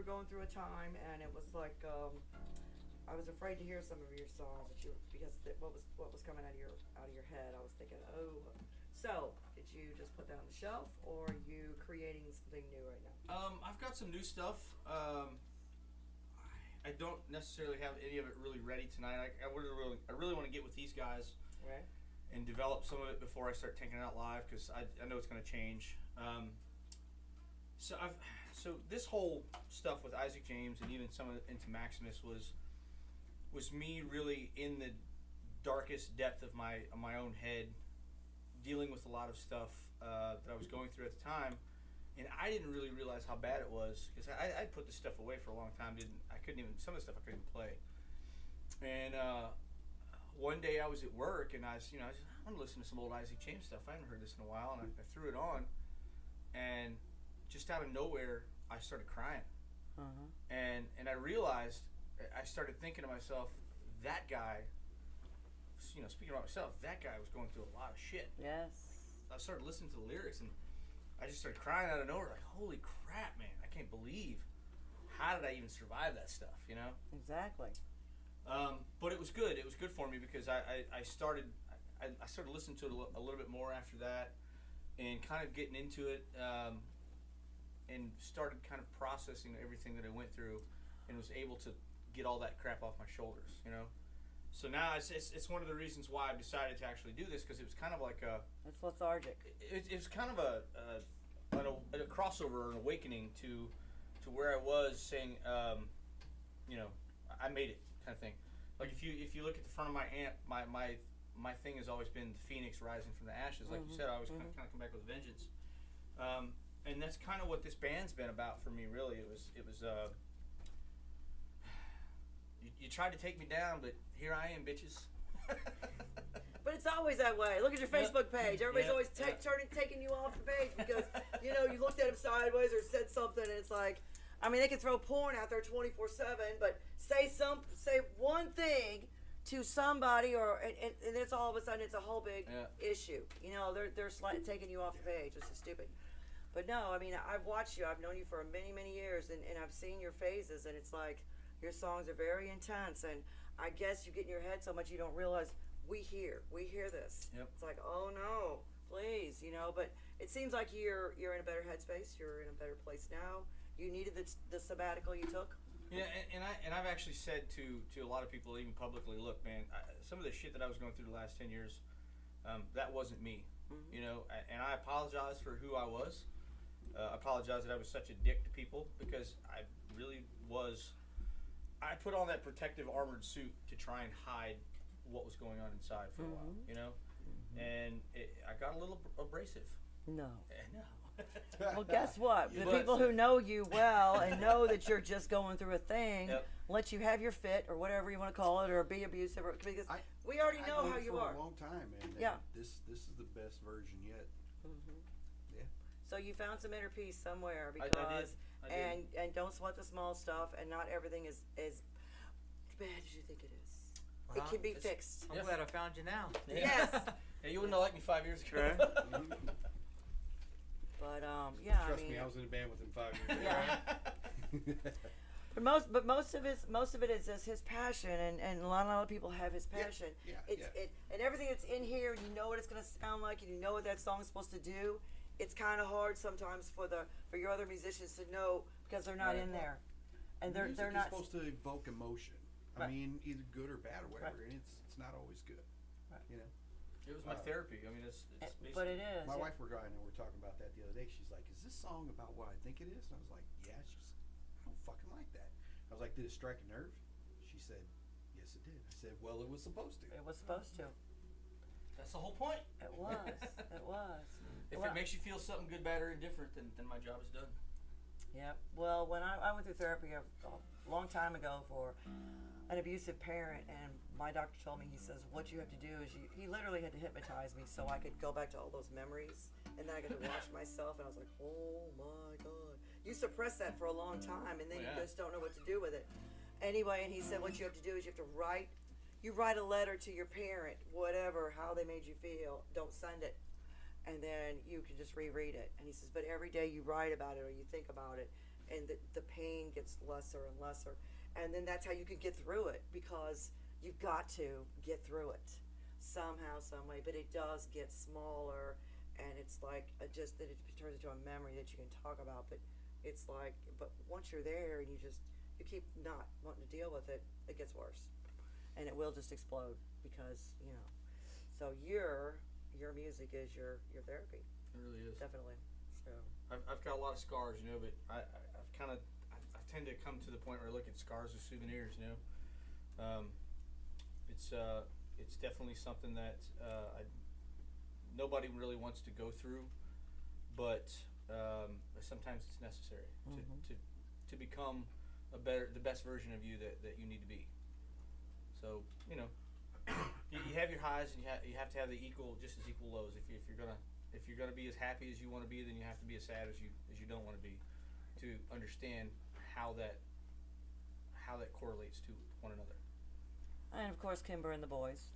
going through a time, and it was like I was afraid to hear some of your songs that you because what was coming out of your head. I was thinking, oh, so did you just put that on the shelf, or are you creating something new right now? I've got some new stuff. I don't necessarily have any of it really ready tonight. I really want to get with these guys Right. and develop some of it before I start taking it out live, because I know it's going to change. So this whole stuff with Isaac James and even some of it into Maximus was me really in the darkest depth of my own head, dealing with a lot of stuff that I was going through at the time, and I didn't really realize how bad it was, because I'd put this stuff away for a long time. Some of the stuff I couldn't play, and one day I was at work and I want to listen to some old Isaac James stuff. I hadn't heard this in a while, and I threw it on, and just out of nowhere I started crying. And I realized, I started thinking to myself, that guy, speaking about myself, that guy was going through a lot of shit. Yes. I started listening to the lyrics, and I just started crying out of nowhere, like, holy crap, man, I can't believe, how did I even survive that stuff, Exactly. But it was good. It was good for me, because I started listening to it a little bit more after that, and kind of getting into it, and started kind of processing everything that I went through, and was able to get all that crap off my shoulders, So now it's one of the reasons why I decided to actually do this, because it was kind of like It's lethargic. it was kind of a crossover, an awakening to where I was saying, I made it, kind of thing. Like if you look at the front of my amp, my thing has always been the phoenix rising from the ashes. Like you said, I always kind of come back with a vengeance. And that's kind of what this band's been about for me, really. It was you tried to take me down, but here I am, bitches. But it's always that way. Look at your Facebook page. Everybody's always taking you off the page because you looked at them sideways or said something, and it's like, I mean, they can throw porn out there 24/7, but say one thing to somebody, and it's all of a sudden it's a whole big issue. They're taking you off the page. It's just stupid. But no, I mean, I've watched you. I've known you for many, many years, and I've seen your phases, and it's like your songs are very intense, and I guess you get in your head so much you don't realize we hear this. Yep. It's like, oh no, please, but it seems like you're in a better headspace. You're in a better place now. You needed the sabbatical you took. Yeah, and I've actually said to a lot of people, even publicly, look, man, some of the shit that I was going through the last 10 years, that wasn't me. And I apologize for who I was. I apologize that I was such a dick to people, because I really was. I put on that protective armored suit to try and hide what was going on inside for a while, and I got a little abrasive. No. No. Well, guess what? The people who know you well and know that you're just going through a thing, let you have your fit or whatever you want to call it, or be abusive, because we already know how you are. For a long time, man. Yeah. This is the best version yet. Yeah. So you found some inner peace somewhere, because I did. And don't sweat the small stuff, and not everything is as bad as you think it is. Well, it can be fixed. I'm glad I found you now. Yes. Yeah, you wouldn't have liked me 5 years ago. Right. But Trust me, I was in a band with him 5 years ago. Yeah. But most of it is just his passion, and a lot of people have his passion. And everything that's in here, you know what it's gonna sound like, and you know what that song's supposed to do. It's kind of hard sometimes for your other musicians to know, because they're not in there, and they're not supposed to evoke emotion. I mean, either good or bad or whatever, and it's not always good. Right. It was my therapy. I mean, it's basically. But it is. My wife and I were talking about that the other day. She's like, "Is this song about what I think it is?" And I was like, "Yeah." She's, "I don't fucking like that." I was like, "Did it strike a nerve?" She said, "Yes, it did." I said, "Well, it was supposed to." It was supposed to. That's the whole point. It was. It was. If it makes you feel something good, bad, or indifferent, then my job is done. Yeah. Well, when I went through therapy a long time ago for an abusive parent, and my doctor told me, he says, what you have to do is he literally had to hypnotize me so I could go back to all those memories, and then I got to watch myself, and I was like, oh my God. You suppress that for a long time, and then you just don't know what to do with it. Anyway, and he said, what you have to do is you have to write a letter to your parent, whatever, how they made you feel. Don't send it. And then you can just reread it. And he says, but every day you write about it or you think about it, and the pain gets lesser and lesser, and then that's how you can get through it, because you've got to get through it somehow, some way. But it does get smaller, and it's like just that it turns into a memory that you can talk about. But it's like, but once you're there and you keep not wanting to deal with it, it gets worse, and it will just explode, because So your music is your therapy. It really is. Definitely. So I've got a lot of scars, but I tend to come to the point where I look at scars as souvenirs, It's definitely something that nobody really wants to go through, but sometimes it's necessary to become the best version of you that you need to be. So you have your highs, and you have to have just as equal lows. If you're gonna be as happy as you want to be, then you have to be as sad as you don't want to be, to understand how that correlates to one another. and of course Kimber and the boys.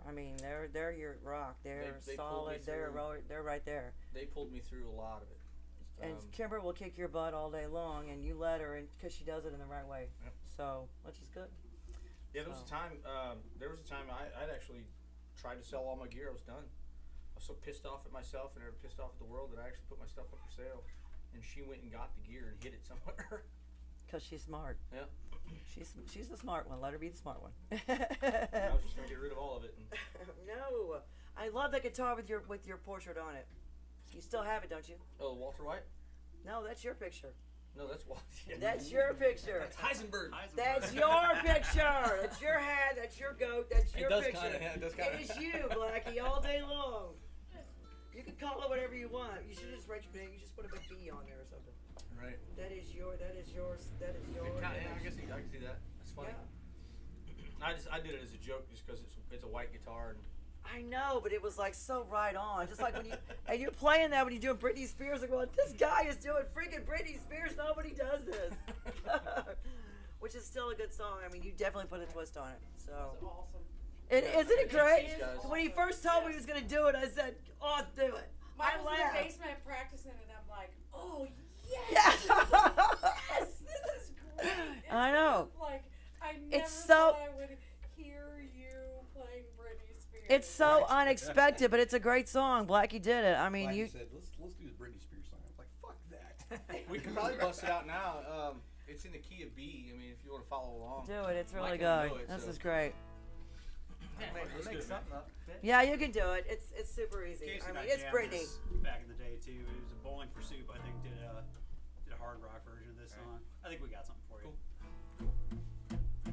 I mean, they're your rock. They're They solid. They're right there. They pulled me through a lot of it. And Kimber will kick your butt all day long, and you let her, because she does it in the right way. Yep. So, which is good. Yeah, there was a time. I'd actually tried to sell all my gear. I was done. I was so pissed off at myself and pissed off at the world that I actually put my stuff up for sale. And she went and got the gear and hid it somewhere. Because she's smart. Yeah. She's the smart one. Let her be the smart one. I was just gonna get rid of all of it. No, I love that guitar with your portrait on it. You still have it, don't you? Oh, Walter White? No, that's your picture. No, that's Walter. That's your picture. That's Heisenberg. That's your picture. That's your hat. That's your goat. That's your does picture. it does kinda. It is you, Blackie, all day long. You can call it whatever you want. You should just write your name. You just put a big B on there or something. Right. That is yours. I can see that. That's funny. Yeah. I did it as a joke, just because it's a white guitar. And I know, but it was like so right on. Just like when you're playing that when you're doing Britney Spears, I'm going, this guy is doing freaking Britney Spears. Nobody does this. Which is still a good song. I mean, you definitely put a twist on it. So. That's awesome. Isn't it great? It is awesome. When he first told me he was going to do it, I said, oh, do it. I was in laughed. the basement practicing, and I'm like, oh, yes. Yeah. Yes, this is great. I know. Like, I never It's so- thought I would hear you playing Britney Spears. It's so unexpected, but it's a great song. Blackie did it. I mean, Like you. you said, let's do the Britney Spears song. I was like, fuck that. we can probably bust it out now. It's in the key of B. I mean, if you want to follow along. Do it. It's really Mike good. will know it, This so. is great. Let's do it, man. something up. Yeah, you can do it. It's super easy. Casey I and mean, I it's jammed Britney. this back in the day too. It was a Bowling for Soup. I think did a hard rock version of this song. I think we got something for you. Cool.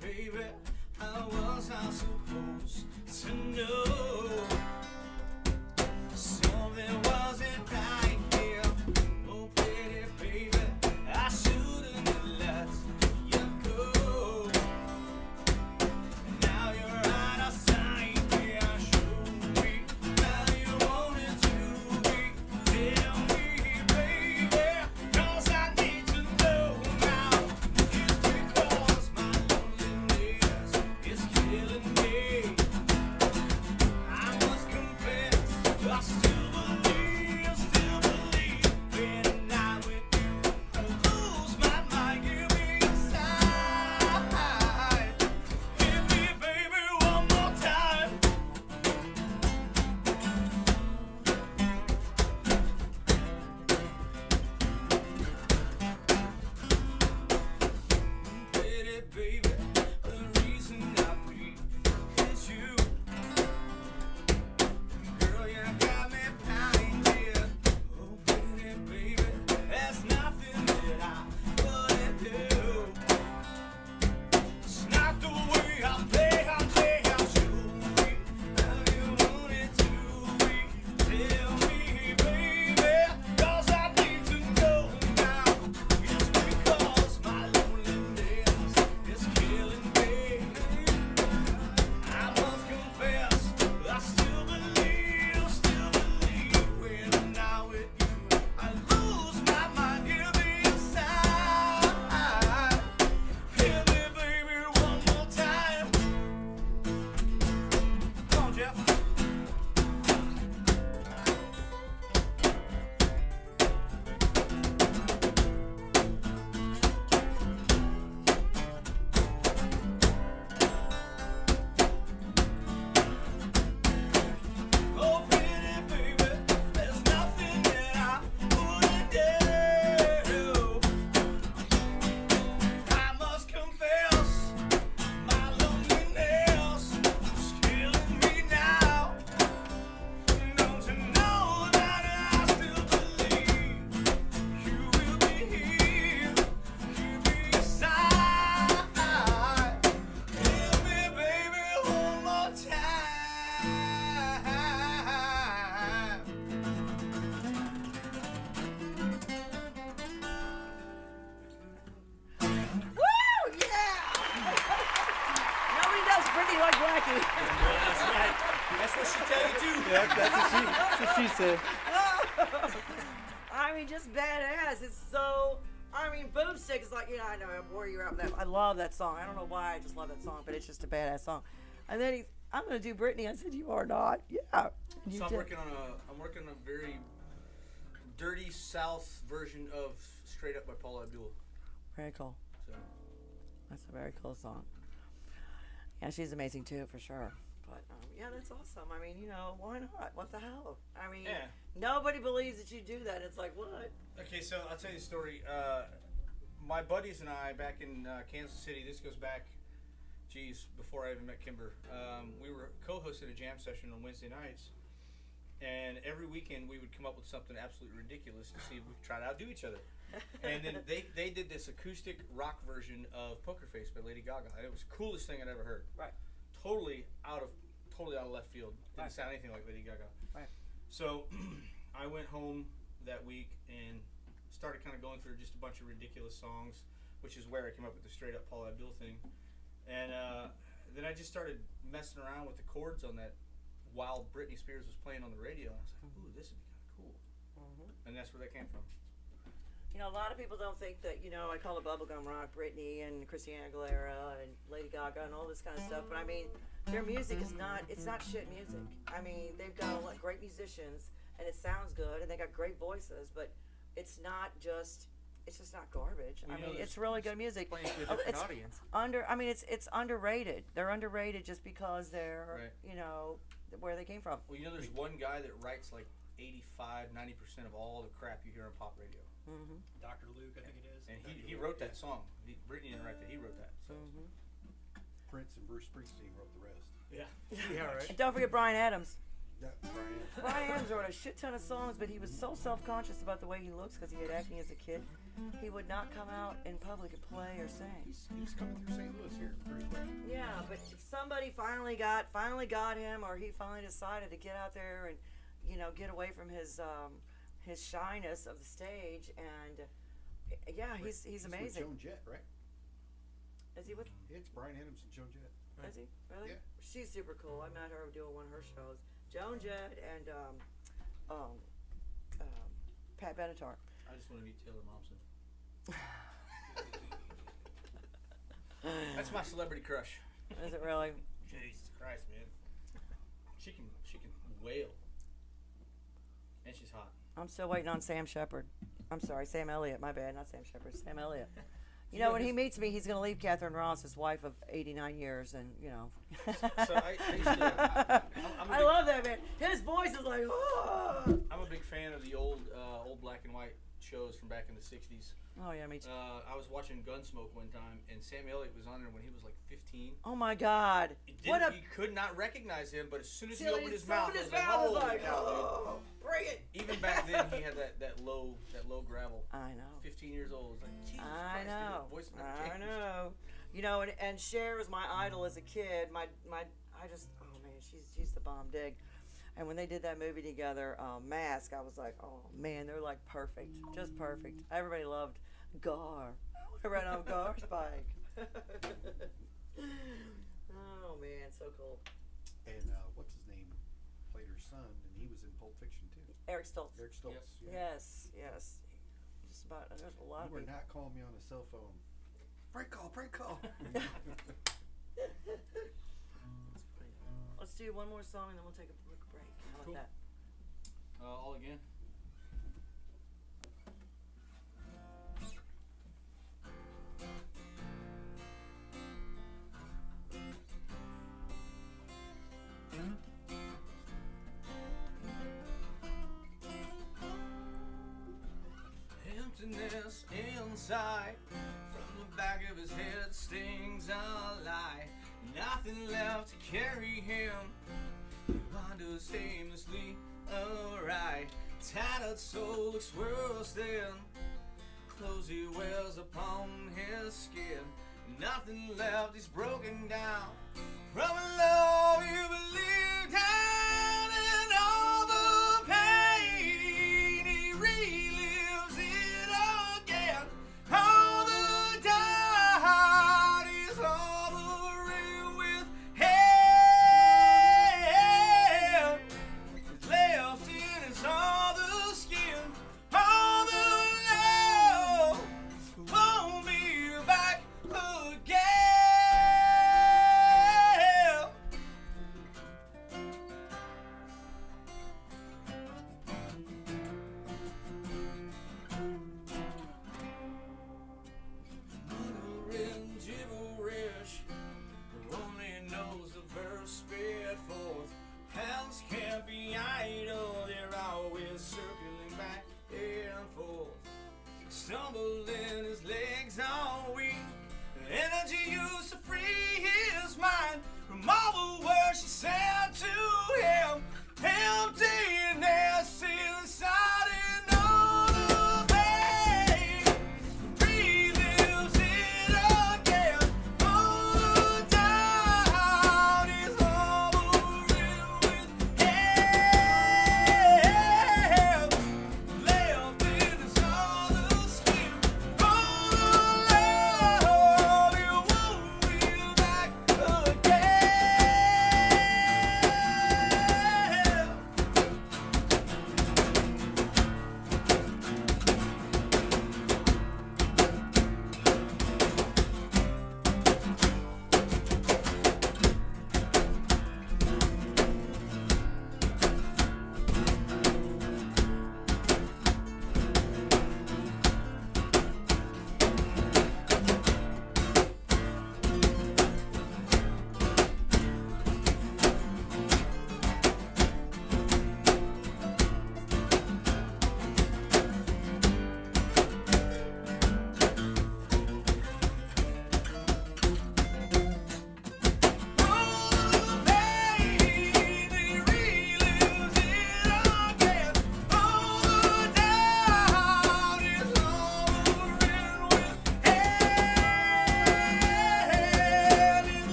Baby, how was I supposed to know something wasn't right here? Oh, pretty baby, I shouldn't have let you go. Now you're out of sight, yeah, show me how you want it to be. Tell me, baby, 'cause I need to know now. It's because my loneliness is killing me. I must confess, I still loves Brittany like Blackie. That's right. That's what she tell you too. Yeah, that's what she said. I mean, just badass. It's so. I mean, Boomstick is like, I know, I wore you out with that. I love that song. I don't know why, I just love that song, but it's just a badass song. And then I'm gonna do Brittany. I said, you are not. Yeah. And you So I'm did. working on a very dirty South version of Straight Up by Paula Abdul. Very cool. So That's a very cool song. Yeah, she's amazing too, for sure. But yeah, that's awesome. I mean, why not? What the hell? I mean, Yeah. nobody believes that you do that. It's like, what? okay, so I'll tell you a story. My buddies and I back in Kansas City. This goes back, before I even met Kimber. We were co-hosting a jam session on Wednesday nights, and every weekend we would come up with something absolutely ridiculous to see if we could try to outdo each other. And then they did this acoustic rock version of Poker Face by Lady Gaga, and it was the coolest thing I'd ever heard. Right. Totally out of left field. Didn't Right. sound anything like Lady Gaga. Right. So I went home that week and started kind of going through just a bunch of ridiculous songs, which is where I came up with the Straight Up Paula Abdul thing. And then I just started messing around with the chords on that while Britney Spears was playing on the radio. And I was like, ooh, this would be kind of cool. And that's where that came from. A lot of people don't think that, I call it bubblegum rock, Britney and Christina Aguilera and Lady Gaga and all this kind of stuff. But I mean, their music is not shit music. I mean, they've got great musicians and it sounds good and they got great voices, but it's just not garbage. Well, I mean, it's really good music. Playing to a different It's audience. it's underrated. They're underrated just because they're, where they came from. Well, there's one guy that writes like 85-90% of all the crap you hear on pop radio. Mm-hmm. Dr. Luke, I think it is. And Dr. he Luke, wrote yeah. that song. Britney didn't write that. He wrote that. So. Mm-hmm. Prince and Bruce Springsteen wrote the rest. Yeah. Yeah, right. And don't forget Bryan Adams. Yeah, Brian. Bryan Adams wrote a shit ton of songs, but he was so self-conscious about the way he looks because he had acne as a kid. He would not come out in public and play or sing. He's coming through St. Louis here pretty quick. Yeah, but if somebody finally got him, or he finally decided to get out there and, get away from his shyness of the stage, and yeah, he's amazing. With Joan Jett, right? Is he with? Yeah, it's Brian Adams and Joan Jett. Is he really? Yeah. She's super cool. I met her doing one of her shows. Joan Jett and Pat Benatar. I just want to meet Taylor Momsen. That's my celebrity crush. Is it really? Jesus Christ, man. She can wail. And she's hot. I'm still waiting on Sam Shepard. I'm sorry, Sam Elliott. My bad, not Sam Shepard. Sam Elliott. When he meets me, he's going to leave Catherine Ross, his wife of 89 years, and So I used to, I love that man. His voice is like, oh. I'm a big fan of the old black and white shows from back in the 60s. Oh yeah, me too. I was watching Gunsmoke one time, and Sam Elliott was on there when he was like 15. Oh my God. You could not recognize him, but as soon as he opened his mouth, I was like, was "Holy like, hell, dude." oh, bring it. Even back then, he had that low gravel. I know. 15 years old. It's like, Jesus I Christ, know. dude, voice never I changed. know. And Cher was my idol as a kid. Oh man, she's the bomb dig. And when they did that movie together, Mask, I was like, oh man, they're like perfect, just perfect. Everybody loved Gar. I want to ride on Gar's bike. Oh man, so cool. And what's his name? Played her son, and he was in Pulp Fiction too. Eric Stoltz. Eric Stoltz. Yes. Yeah. Yes. Just about. There's a lot You of were people. not calling me on a cell phone. Prank call, prank call. Let's do one more song and then we'll take a quick break. How about Cool. that? All again. Emptiness inside, from the back of his head stings a lie. Nothing left to carry him. He wanders aimlessly awry. Tattered soul looks worse than clothes he wears upon his skin. Nothing left, he's broken down from a love he believed in, and all the pain he relives it again. All the doubt he's hovering with stumbling, his legs all weak. The energy used to free his mind from all the words she said to him. Emptiness inside and all the pain relives it again. All the town is hovering with hell. Left in his other skin. All the love you won't be back again.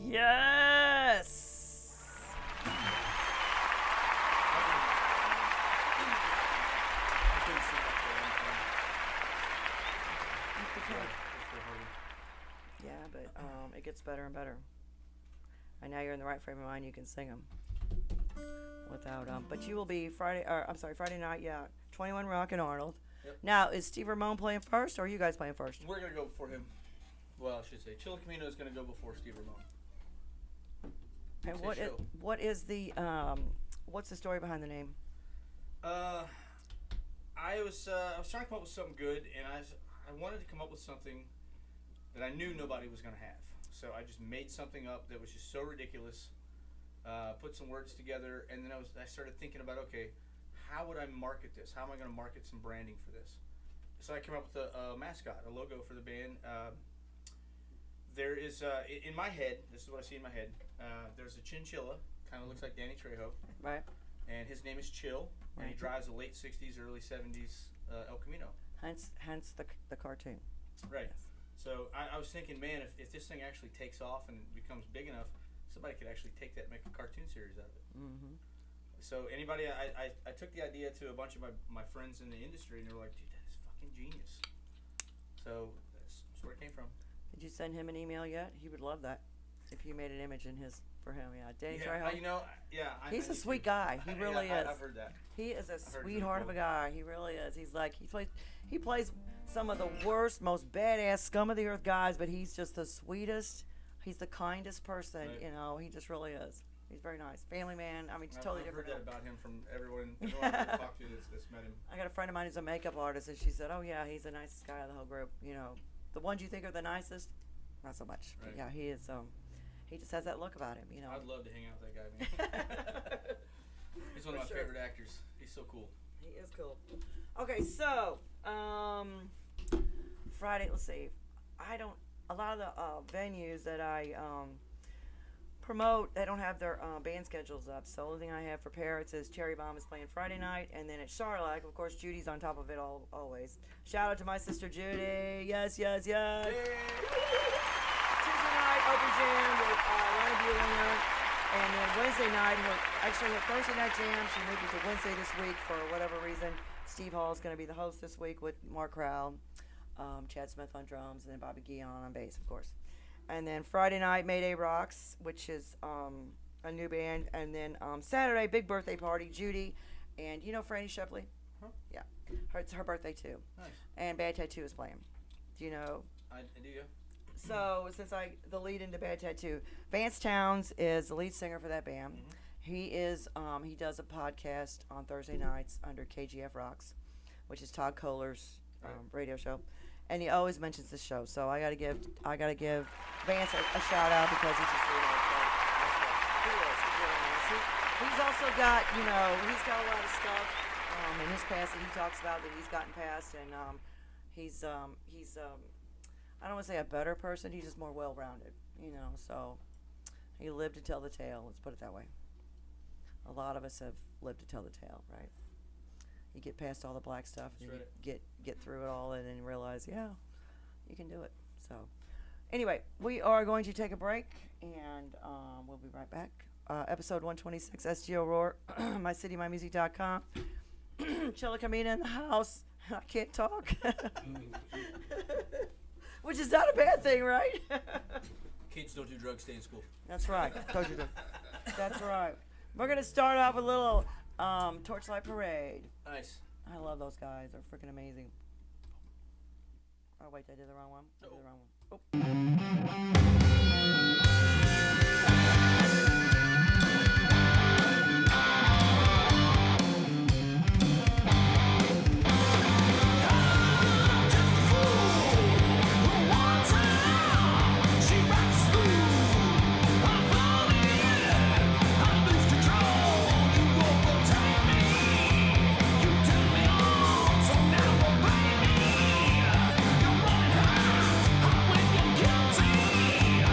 Yes. Yeah, but it gets better and better. And now you're in the right frame of mind, you can sing them without but you will be Friday night, yeah. 21 Rock and Arnold. Yep. Now, is Steve Ramone playing first, or are you guys playing first? We're gonna go before him. Well, I should say Chillacamino is gonna go before Steve Ramone. And It's what his is, show. what is the what's the story behind the name? I was trying to come up with something good, and I wanted to come up with something that I knew nobody was gonna have. So I just made something up that was just so ridiculous. Put some words together, and then I started thinking about, okay, how would I market this? How am I gonna market some branding for this? So I came up with a mascot, a logo for the band. There is in my head. This is what I see in my head. There's a chinchilla, kind of looks like Danny Trejo, Right. and his name is Chill, and he Right. drives a late '60s, early '70s El Camino. Hence the cartoon. Right. So I was thinking, man, if this thing actually takes off and becomes big enough, somebody could actually take that and make a cartoon series out of it. Mm-hmm. So anybody, I took the idea to a bunch of my friends in the industry, and they were like, dude, that is fucking genius. So that's where it came from. Did you send him an email yet? He would love that. If you made an image in his for him, yeah. Danny Trejo. You know, yeah. He's I a need sweet to. guy. He really is. I've heard that. He is a heard it's sweetheart of really a guy. He really is. He's like he plays some of the worst, most badass scum of the earth guys, but he's just the sweetest. He's the kindest person. Right. You know, he just really is. He's very nice, family man. I mean, just I've totally heard different. that about him from everyone I've ever talked to that's met him. I got a friend of mine who's a makeup artist, and she said, "Oh yeah, he's the nicest guy of the whole group. You know, the ones you think are the nicest, not so much. But Right. yeah, he is. He just has that look about him. You know." I'd love to hang out with that guy, man. He's one of my For sure. favorite actors. He's so cool. He is cool. Okay, so Friday. Let's see. A lot of the venues that I promote, they don't have their band schedules up. So the only thing I have for Parrots is Cherry Bomb is playing Friday night, and then at Charlotte, of course, Judy's on top of it always. Shout out to my sister Judy. Yes, yes, yes. Tuesday night, open jam with Lana Buehlinger. And then Wednesday night, her Thursday night jam, she moved it to Wednesday this week for whatever reason. Steve Hall is going to be the host this week with Mark Crowell, Chad Smith on drums, and then Bobby Guion on bass, of course. And then Friday night, Mayday Rocks, which is a new band. And then Saturday, big birthday party, Judy. And you know Franny Shepley? Huh? Yeah. It's her birthday, too. Nice. And Bad Tattoo is playing. Do you know? I do you? So, since the lead into Bad Tattoo, Vance Towns is the lead singer for that band. He does a podcast on Thursday nights under KGF Rocks, which is Todd Kohler's radio show, and he always mentions this show. So I gotta give Vance a shout out because he's just really nice guy. He is. He's really nice. He's also got he's got a lot of stuff in his past that he talks about that he's gotten past, and he's I don't want to say a better person. He's just more well-rounded, So he lived to tell the tale. Let's put it that way. A lot of us have lived to tell the tale, right? You get past all the black stuff, and That's you get through it all, and then realize, yeah, you can do it. So, anyway, we are going to take a break, and we'll be right back. Episode 126, Stl Roar, mycitymymusic.com. Chillacamino in the house. I can't talk. Which is not a bad thing, right? Kids don't do drugs, stay in school. That's right. Told you to. That's right. We're going to start off with a little Torchlight Parade. Nice. I love those guys. They're freaking amazing. Oh, wait, I did the wrong one. I did the wrong one. Oh. Guilty.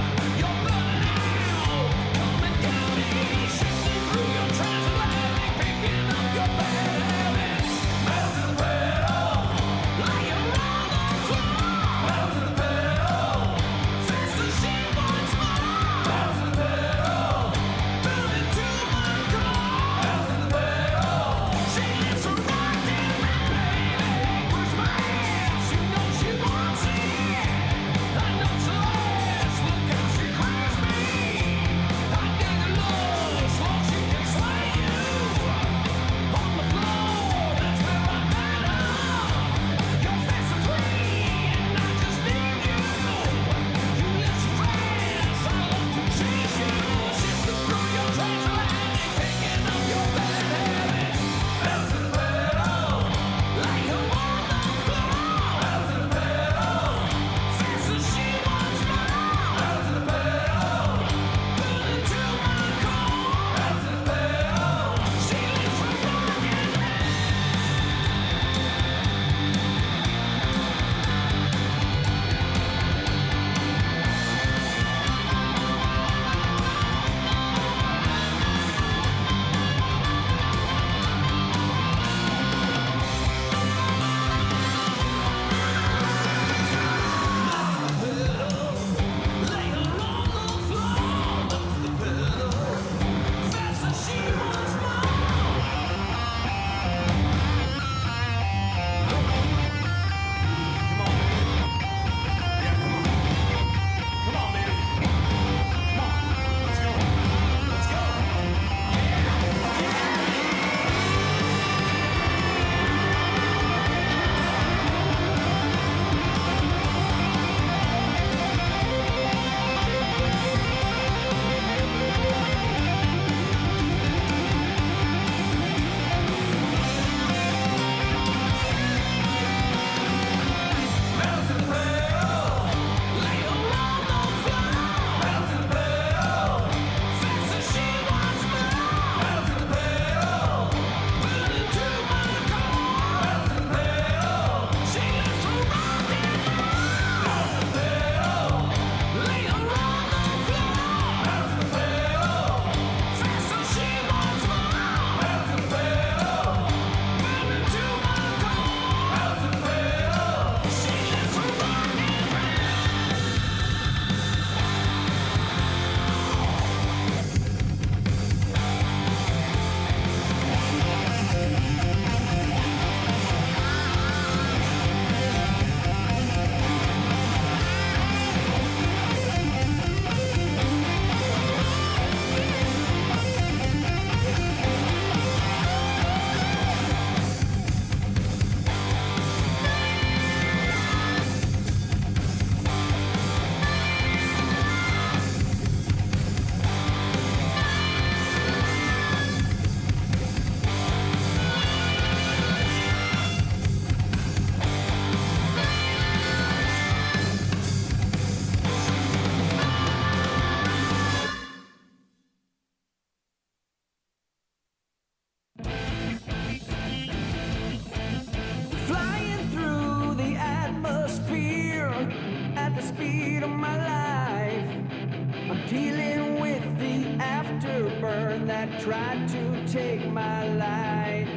that tried to take my life.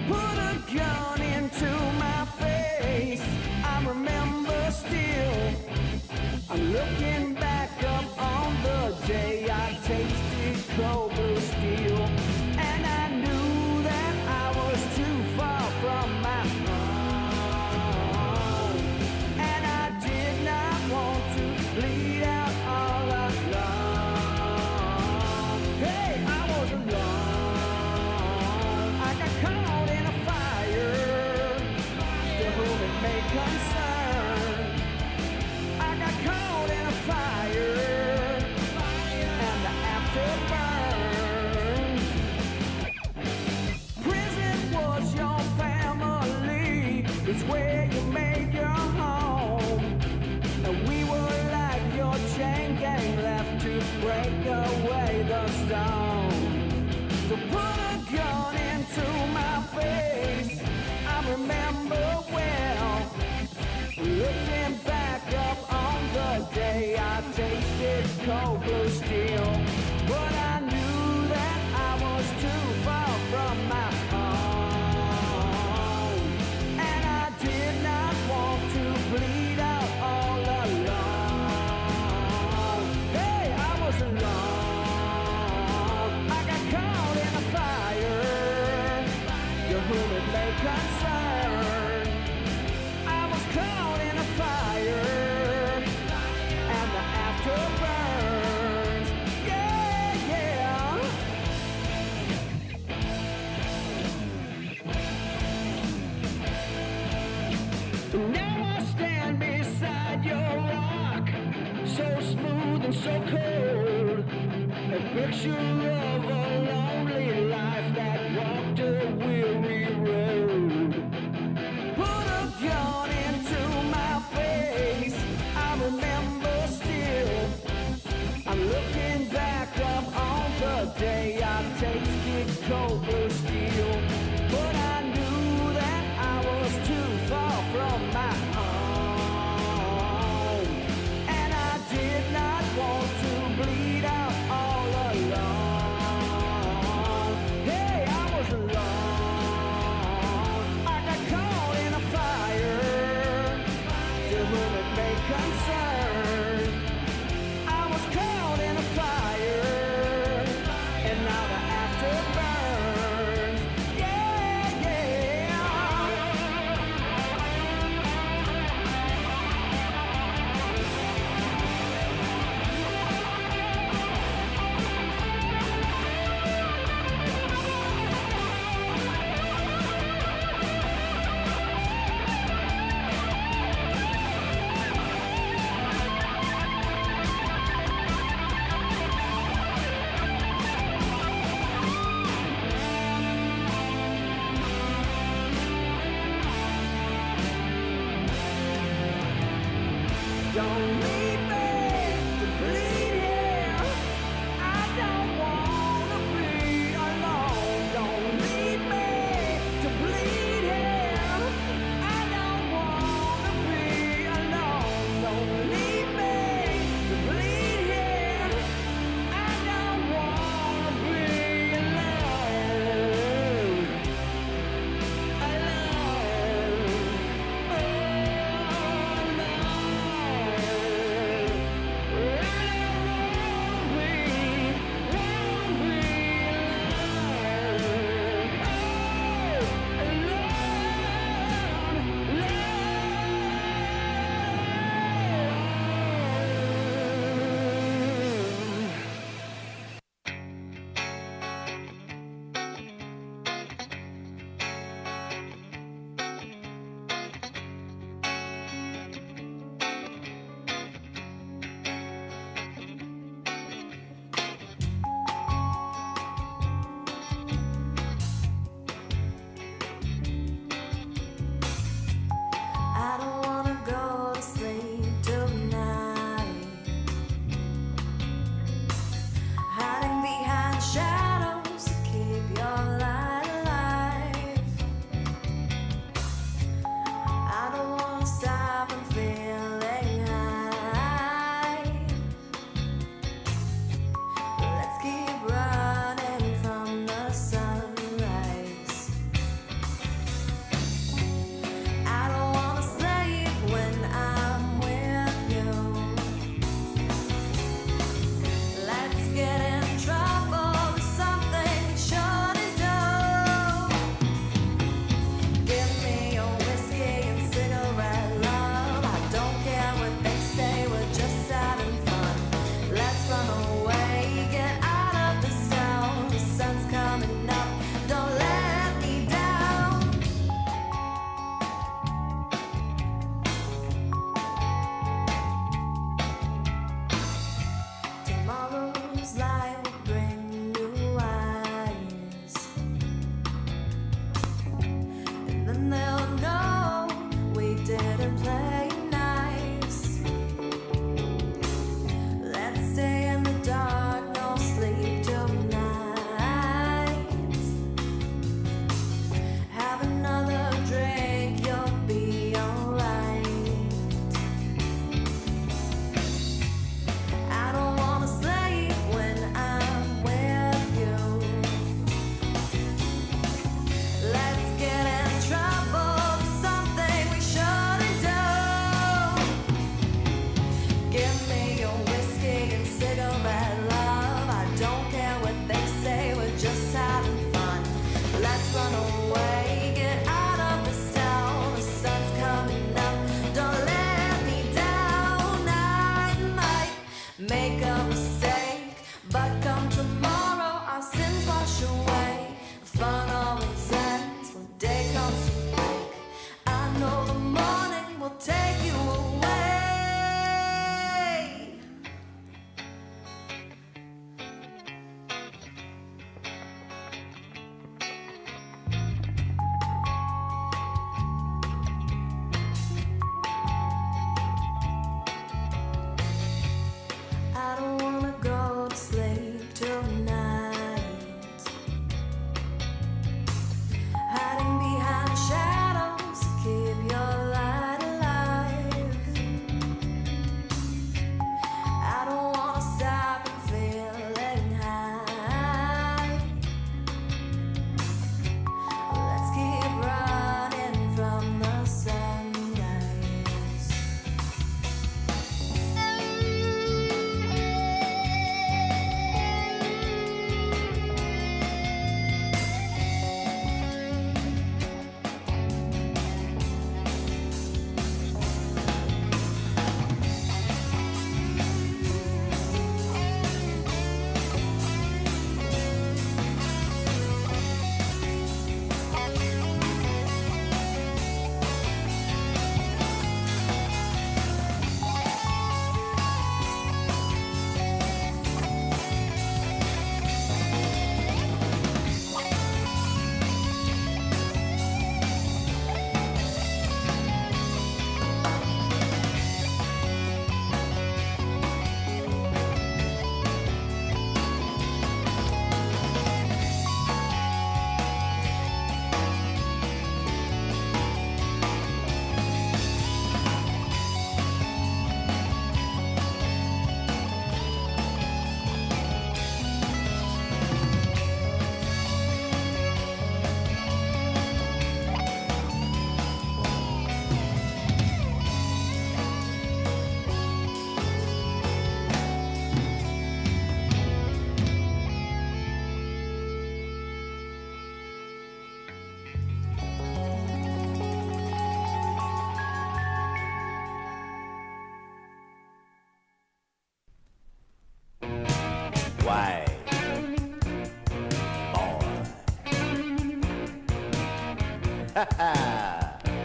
Put a gun into my face, I remember still. I'm looking back up on the day I tasted cold blue steel, and I knew that I was too far from my home, and I did not want to bleed out all alone. Hey, I was alone. I got caught in a fire, to whom it may concern. I got caught in a fire, and the afterburns. Prison was your family, it's where you made your home. And we were like your chain gang left to break away the stone. So put a gun into my face, I remember well. Looking back up on the day I tasted cold blue steel, but I knew that I was too far from my home, and I did not want to bleed out all alone. Hey, I was alone. I got caught in a fire, to whom it may concern. I was caught in a fire, and the afterburns. Yeah, yeah. Now I stand beside your rock, so smooth and so cold. A picture of a lonely life that walked a weary road. Put a gun into my face, I remember still. I'm looking back up on the day I tasted cold blue steel, but I knew that I was too far from my home, and I did not want to bleed out all alone. Hey, I was alone. I got caught in a fire, to whom it may concern. I was caught in a fire, and now the afterburns. Yeah, yeah. Don't leave me to bleed here. I don't wanna be alone. Don't leave me to bleed here. I don't wanna be alone. Don't leave me to bleed here. I don't wanna be alone. Alone. Oh, alone.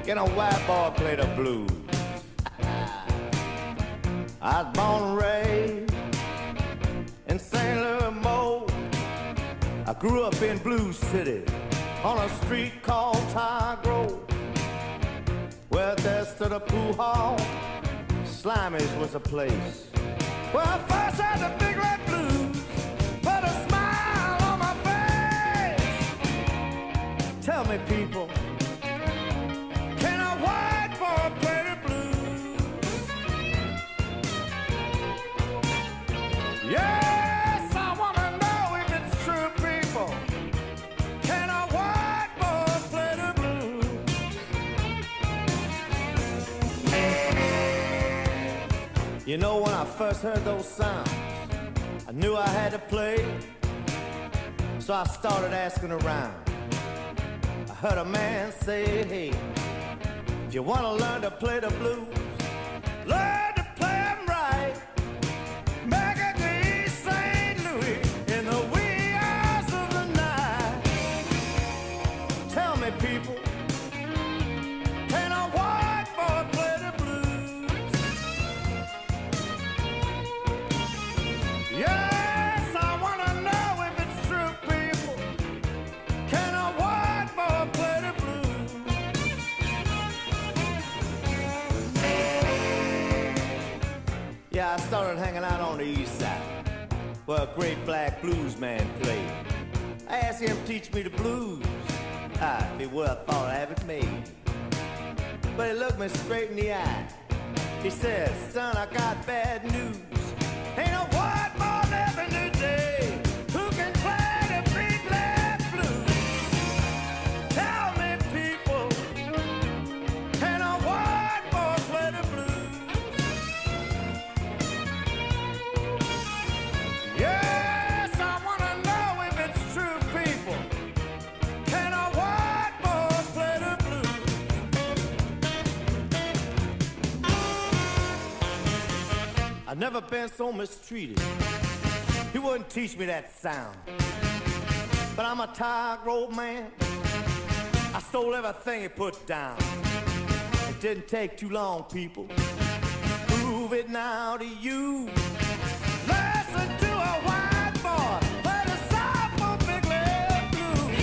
Can a white boy play the blues? I was born and raised in St. Louis, Mo. I grew up in Blue City on a street called Tar Grove, where there stood a pool hall. Slimey's was a place where I first had the big red blues, put a smile on my face. Tell me, people, can a white boy play the blues? Yes, I wanna know if it's true, people. Can a white boy play the blues? You know, when I first heard those sounds, I knew I had to play. So I started asking around. I heard a man say, hey, if you want to learn to play the blues, learn to play them right. Back at the East St. Louis in the wee hours of the night. Tell me, people, can a white boy play the blues? Yes, I want to know if it's true, people. Can a white boy play the blues? Yeah, I started hanging out on the east side, where a great black blues man played. I asked him to teach me the blues. I'd be well thought I have it made. But he looked me straight in the eye. He said, son, I got bad news. Ain't no white boy living today who can play the big black blues. Tell me, people, can a white boy play the blues? Yes, I want to know if it's true, people. Can a white boy play the blues? I've never been so mistreated. He wouldn't teach me that sound. But I'm a Tar Grove man. I stole everything he put down. It didn't take too long, people. Prove it now to you. Listen to a white boy play the soulful big lead blues.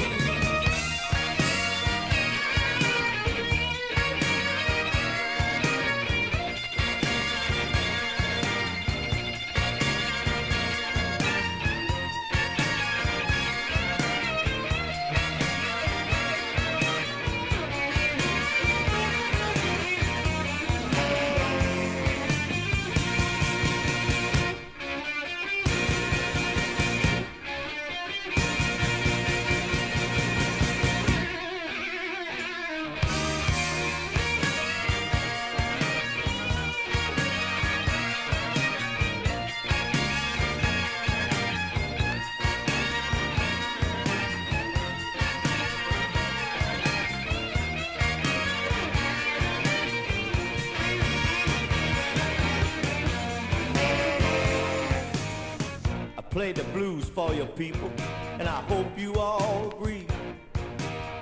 I played the blues for your people, and I hope you all agree.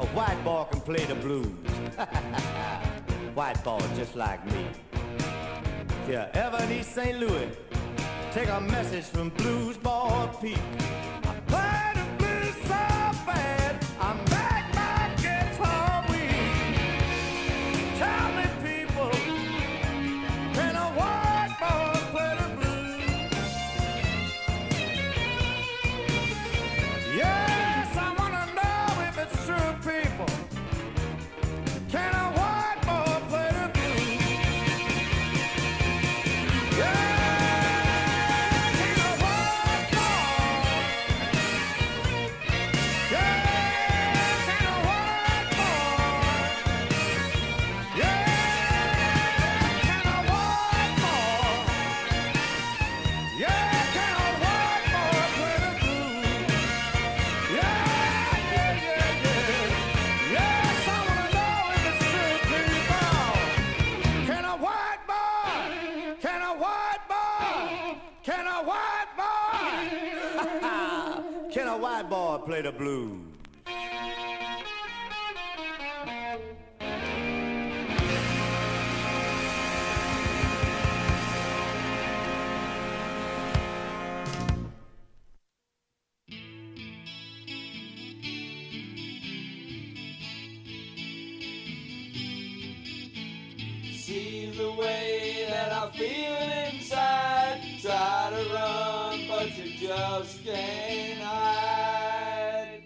A white boy can play the blues. White boy just like me. If you're ever in East St. Louis, take a message from Blues Boy Pete. I play the blues so bad, I make my guitar weak. Tell me, people, can a white boy play the blues? Yes, I want to know if it's true, people. Can a white boy play the blues? Yeah, can a white boy? Yeah, can a white boy? Yeah, can a white boy? Yeah, can a white boy play the blues? Yeah, yeah, yeah, yeah. Yes, I wanna know if it's true, people. Can a white boy? Can a white boy? Can a white boy? Can a white boy play the blues? feeling inside. Try to run, but you just can't hide.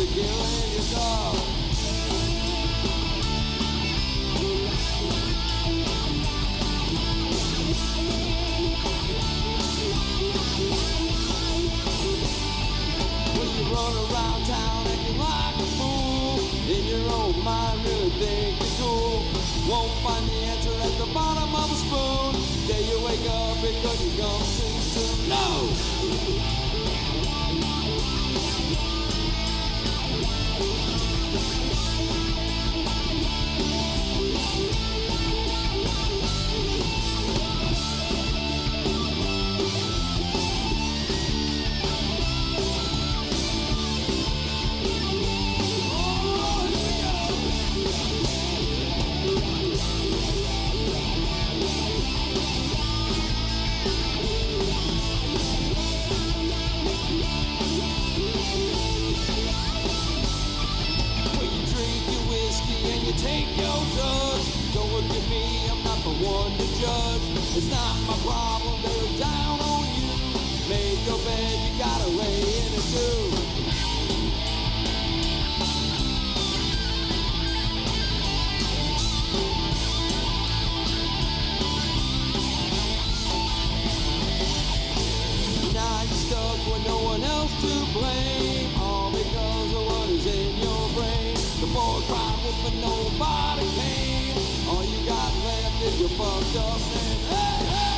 Killing yourself. When you run around town acting like a fool, in your own mind really think you're cool. Won't find the answer at the bottom of a spoon. Day you wake up because you come too soon. No! Take your drugs. Don't look at me, I'm not the one to judge. It's not my problem, they're down on you. Make your bed, you gotta lay in it too. Now you're stuck with no one else to blame, all because of what is in your brain. The boy cried but nobody came. All you got left is your fucked up man. Hey, hey!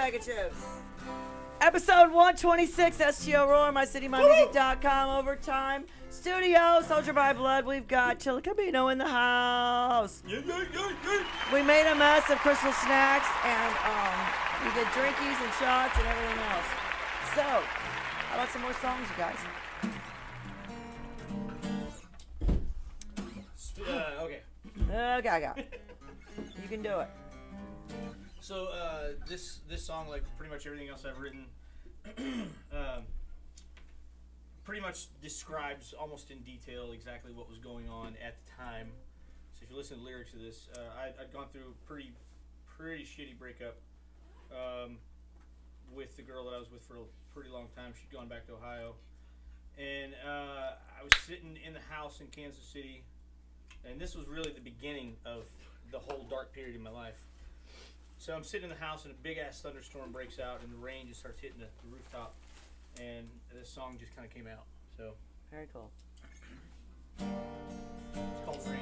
bag of chips. Episode 126, Stl Roar, mycitymymusic.com, Overtime Studio, Soldier by Blood. We've got Chillacamino in the house. We made a mess of Crystal snacks, and we did drinkies and shots and everything else. So, how about some more songs, you guys? Okay. Okay, I got it. You can do it. So this song, like pretty much everything else I've written, pretty much describes almost in detail exactly what was going on at the time. So if you listen to the lyrics of this, I'd gone through a pretty shitty breakup with the girl that I was with for a pretty long time. She'd gone back to Ohio, and I was sitting in the house in Kansas City, and this was really the beginning of the whole dark period in my life. So I'm sitting in the house and a big ass thunderstorm breaks out and the rain just starts hitting the rooftop, and this song just kind of came out. So Very cool. it's called Rain.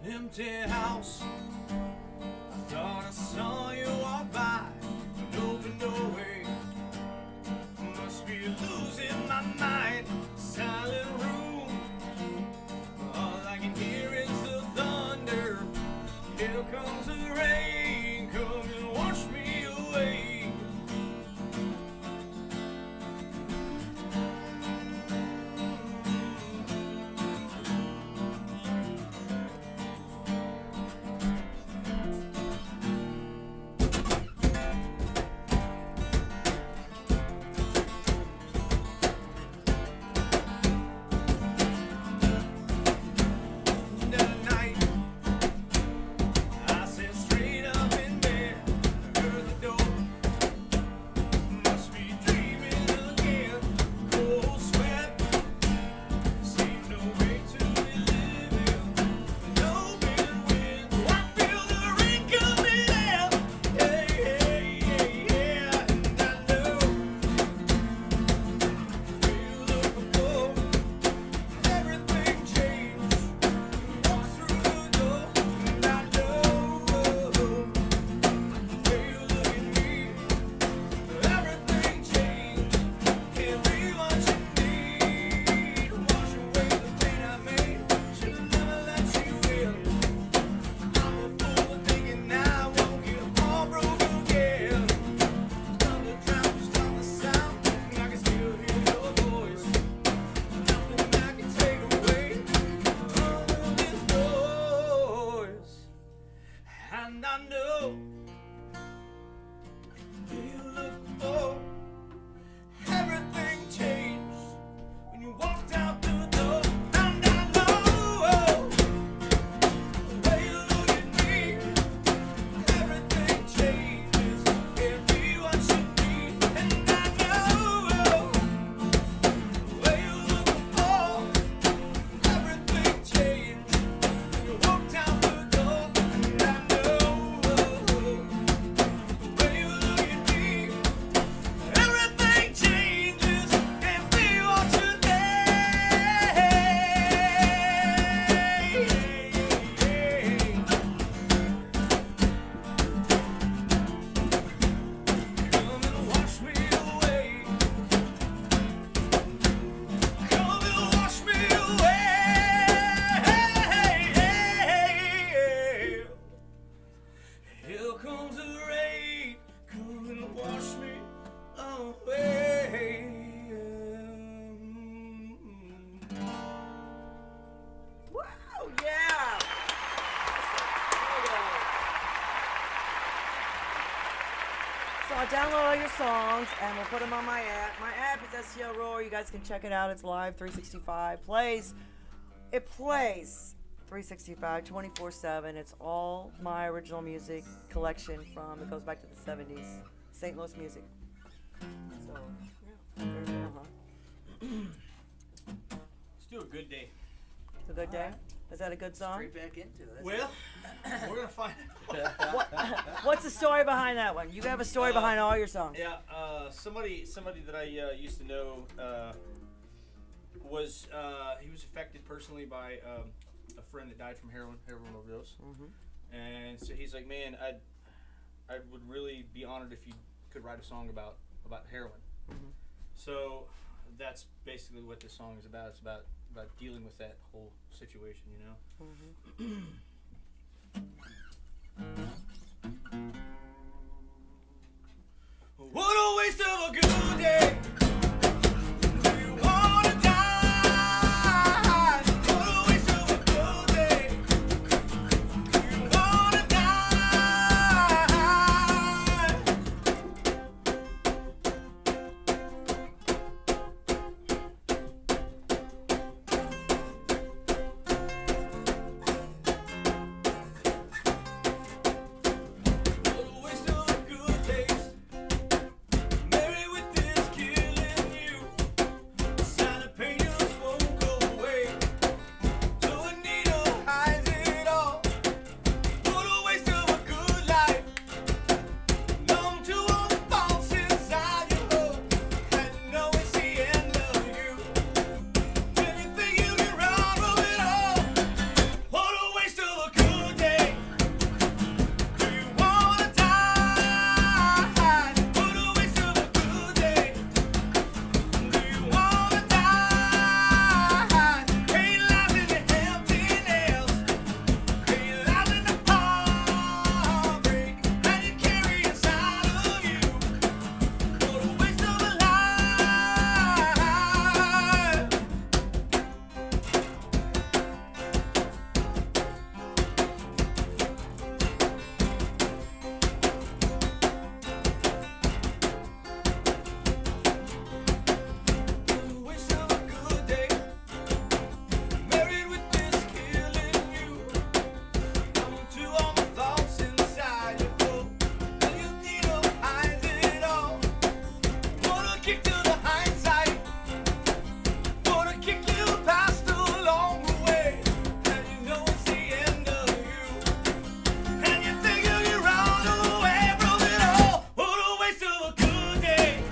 An empty house. I thought I saw you walk by, but opened no way. Must be losing my mind. Silent room. All I can hear is the thunder. Here comes the rain. Come and wash me away. I'll download all your songs and we'll put them on my app. My app is Stl Roar. You guys can check it out. It's live 365. It plays 365, 24/7. It's all my original music collection from, it goes back to the 70s. St. Louis music. So, yeah. Very cool, huh? Let's do a good day. It's a good day? Is that a good song? Straight back into it. Well, we're gonna find out. What's the story behind that one? You have a story behind all your songs. Yeah, somebody that I used to know was he was affected personally by a friend that died from heroin overdose, and so he's like, man, I would really be honored if you could write a song about heroin. So that's basically what this song is about. It's about dealing with that whole situation, you know. What a waste of a good day. Do you wanna die? What a waste of a good day. Do you wanna die? What a waste of a good day. Married with this killing you. Sign of pain just won't go away. So a needle hides it all. What a waste of a good life. Numb to all the thoughts inside your heart. And you know it's the end of you. When you think you can run from it all. What a waste of a good day. Do you wanna die? What a waste of a good day. Do you wanna die? Pain lies in the emptiness. Pain lies in the heartbreak that you carry inside of you. What a waste of a life. Waste of a good day. Married with this killing you. Come to all the thoughts inside your throat. And you need to hide it all. Wanna kick to the hindsight. Wanna kick you past along the way. And you know it's the end of you. And you think you can run away from it all. What a waste of a good day.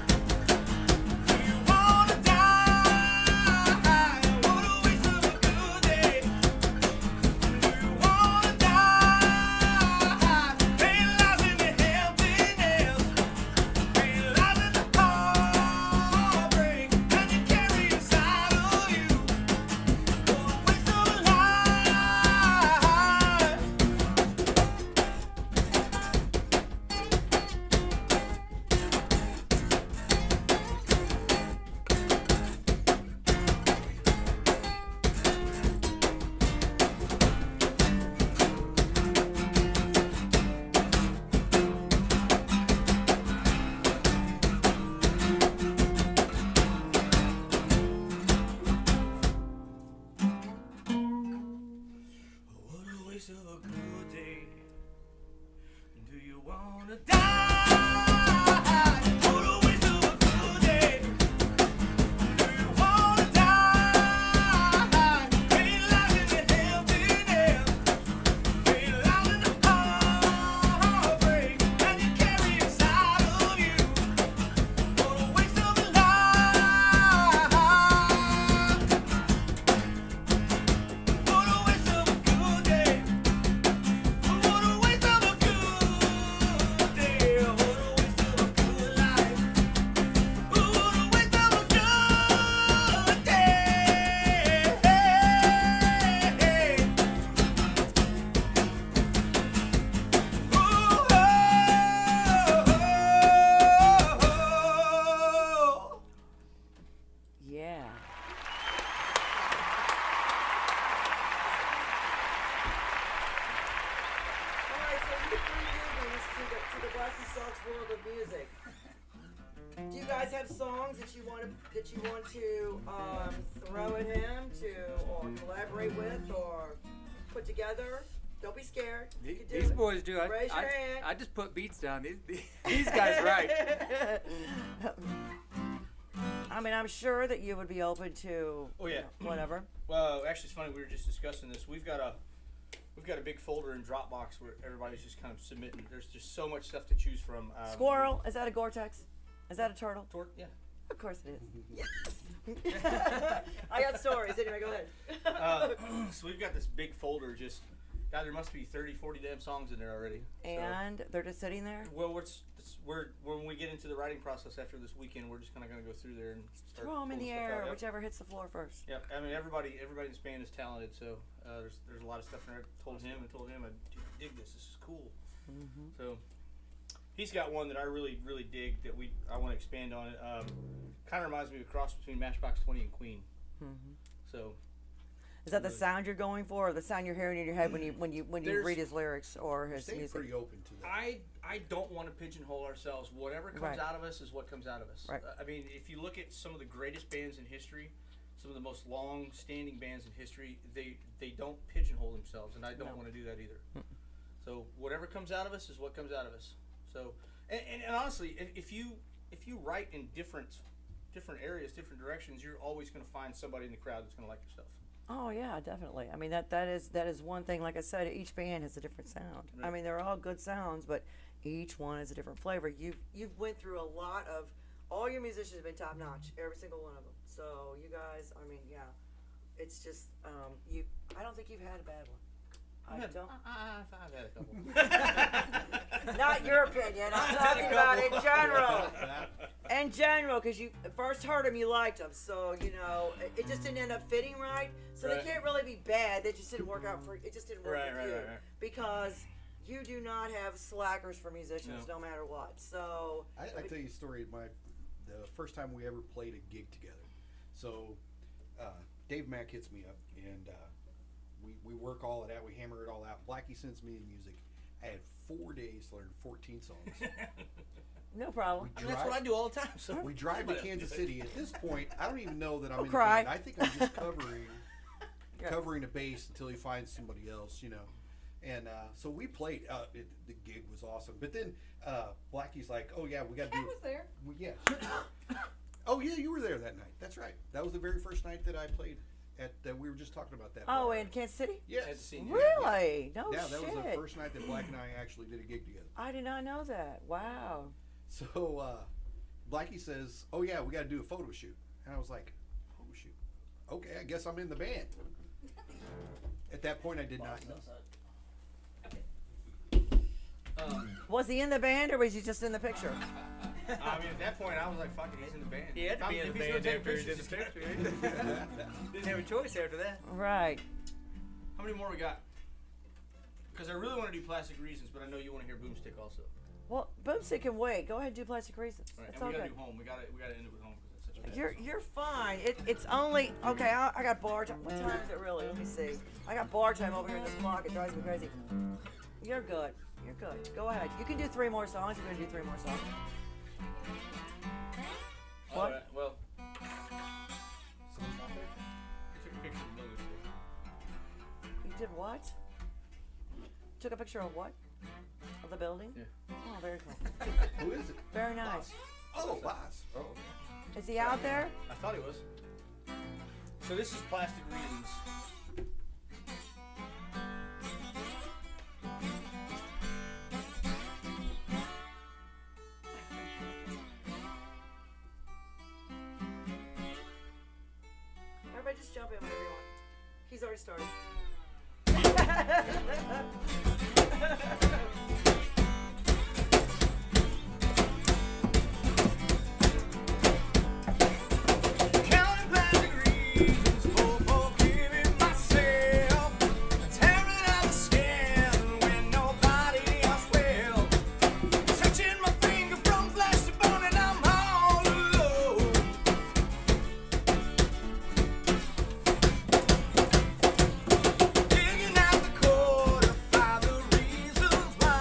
Do you wanna die? What a waste of a good day. Do you wanna die? Pain lies in the emptiness. Pain lies in the heartbreak that you carry inside of you. What a waste of a life. What a waste of a good day. Do you wanna die? What a waste of a good day. Do you wanna die? Pain lies in the emptiness. Pain lies in the heartbreak that you carry inside of you. What a waste of a life. What a waste of a good day. What a waste of a good day. What a waste of a good life. What a waste of a good day. Yeah. All right, so you three newbies to the Black and Sox world of music. Do you guys have songs that you want to throw at him or collaborate with or put together? Don't be scared. You can do These it. boys do. Raise your hand. I just put beats down. These guys right. I mean, I'm sure that you would be open to Oh, yeah. whatever. Well, actually, it's funny. We were just discussing this. We've got a big folder in Dropbox where everybody's just kind of submitting. There's just so much stuff to choose from. Squirrel, is that a Gore-Tex? Is that a turtle? Yeah. Of course it is. Yes. I got stories. Anyway, go ahead. So we've got this big folder. Just God, there must be 30, 40 damn songs in there already. And they're just sitting there. Well, we're when we get into the writing process after this weekend, we're just kind of going to go through there and start Throw them in pulling the stuff air, out. Yep. whichever hits the floor first. Yep. I mean, everybody in this band is talented, so there's a lot of stuff in there. I told him, I dig this. This is cool. Mm-hmm. So he's got one that I really dig that I want to expand on. It kind of reminds me of a cross between Matchbox 20 and Queen. Mm-hmm. So Is that the sound you're going for, or the sound you're hearing in your head when you read his lyrics or his Staying music? pretty open to that. I don't want to pigeonhole ourselves. Whatever comes Right. out of us is what comes out of us. Right. I mean, if you look at some of the greatest bands in history, some of the most long-standing bands in history, they don't pigeonhole themselves, and I don't want to do that either. So whatever comes out of us is what comes out of us. So and honestly, if you write in different areas, different directions, you're always going to find somebody in the crowd that's going to like your stuff. Oh yeah, definitely. I mean that is one thing. Like I said, each band has a different sound. Right. I mean they're all good sounds, but each one is a different flavor. You've went through a lot of. All your musicians have been top notch, every single one of them. So you guys, I mean, yeah, it's just I don't think you've had a bad one. I don't. I've had a couple. Not your opinion. I'm talking about in general. In general, because you first heard them, you liked them, so it just didn't end up fitting right. So Right. they can't really be bad. They just didn't work out for. It just didn't work Right, for right, you right. because you do not have slackers for musicians, no matter what. So I tell you a story. The first time we ever played a gig together. So Dave Mack hits me up, and we work all it out. We hammer it all out. Blackie sends me the music. I had 4 days to learn 14 songs. no problem. I mean, that's what I do all the time. So We drive to Kansas City. At this point, I don't even know that I'm Don't in cry. the band. I think I'm just covering Yeah. covering a bass until he finds somebody else, And so we played. The gig was awesome. But then Blackie's like, "Oh yeah, we got to do I was there. Yeah. Oh yeah, you were there that night. That's right. That was the very first night that I played at. We were just talking about that. Oh, bar. in Kansas City? Yes. At the scene. Really? No Yeah, shit. that was the first night that Black and I actually did a gig together. I did not know that. Wow. So Blackie says, "Oh yeah, we got to do a photo shoot," and I was like, "Photo shoot? Okay, I guess I'm in the band." At that point, I did not know. Was he in the band or was he just in the picture? I mean, at that point, I was like, "Fuck it, he's in the band." He had to be in the band after he did the picture. picture. Didn't have a choice after that. Right. How many more we got? Because I really want to do Plastic Reasons, but I know you want to hear Boomstick also. Well, Boomstick can wait. Go ahead and do Plastic Reasons. Right, It's and all we gotta good. do Home. We gotta end it with Home because that's such a bad You're fine. It's only okay. I got bar time. What time is it really? Let me see. I got bar time over here in this block. It drives me crazy. You're good. You're good. Go ahead. You can do 3 more songs. You're gonna do 3 more songs. All What? right, well. Someone's not there? I took a picture of the building today. You did what? Took a picture of what? Of the building? Yeah. Oh, very cool. Who is it? Very nice. Oh, Boss. Oh. Is he out there? I thought he was. So this is Plastic Reasons. Everybody just jump in whenever you want. He's already started. Counting plastic reasons for forgiving myself. Tearing out the skin when nobody else will. Touching my finger from flesh to bone and I'm all alone. Digging out the core to find the reasons why.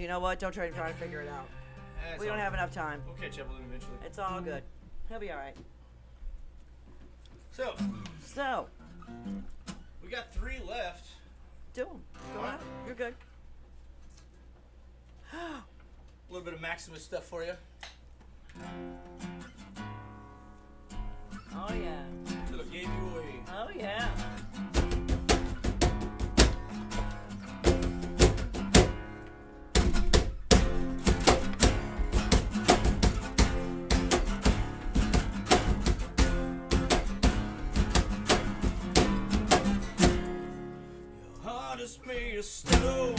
you know what? Don't try to figure it out. We don't have enough time. We'll catch up with him eventually. It's all good. He'll be all right. So, we got 3 left. Do them. Go on. You're good. A little bit of Maximus stuff for you. Oh, yeah. Little gave you away. Oh, yeah. Your heart is made of stone.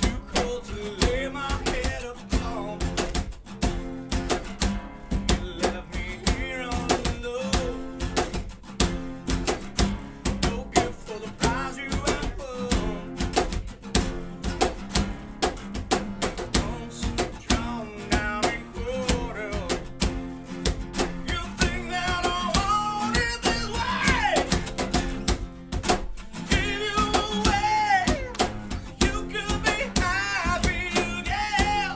Too cold to lay my head upon. You left me here on alone. No gift for the prize you have won. Once drawn down and quartered. You think that I want it this way? Give you away. You could be happy again.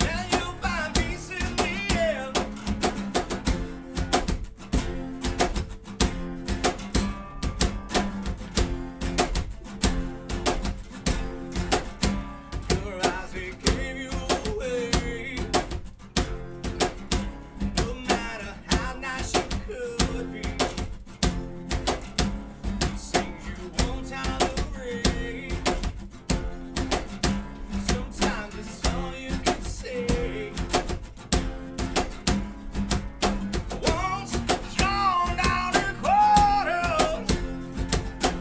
And you'll find peace in the end. Your eyes, they gave you away. No matter how nice you could be, seems you won't tolerate. Sometimes it's all you can say. Once drawn down and quartered,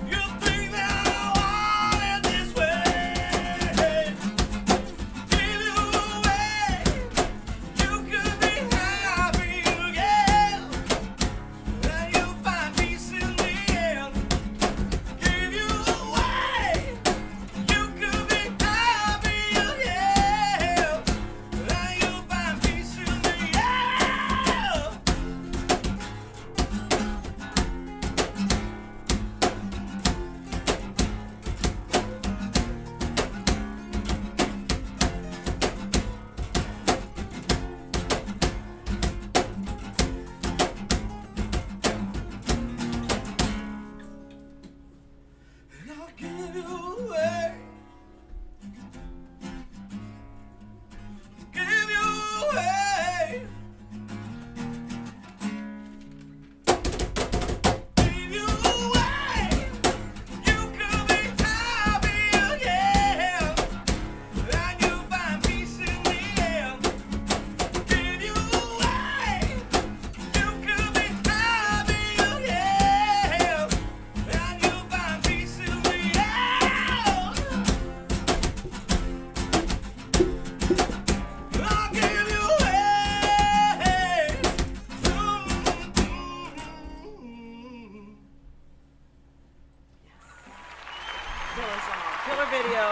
you think that I want it this way. Give you away. You could be happy again. And you'll find peace in the end. Give you away. You could be happy again. And you'll find peace in the end. And I'll give you away. Give you away. Give you away. You could be happy again. And you'll find peace in the end. Give you away. You could be happy again. And you'll find peace in the end. I'll give you away. Killer song. Killer video.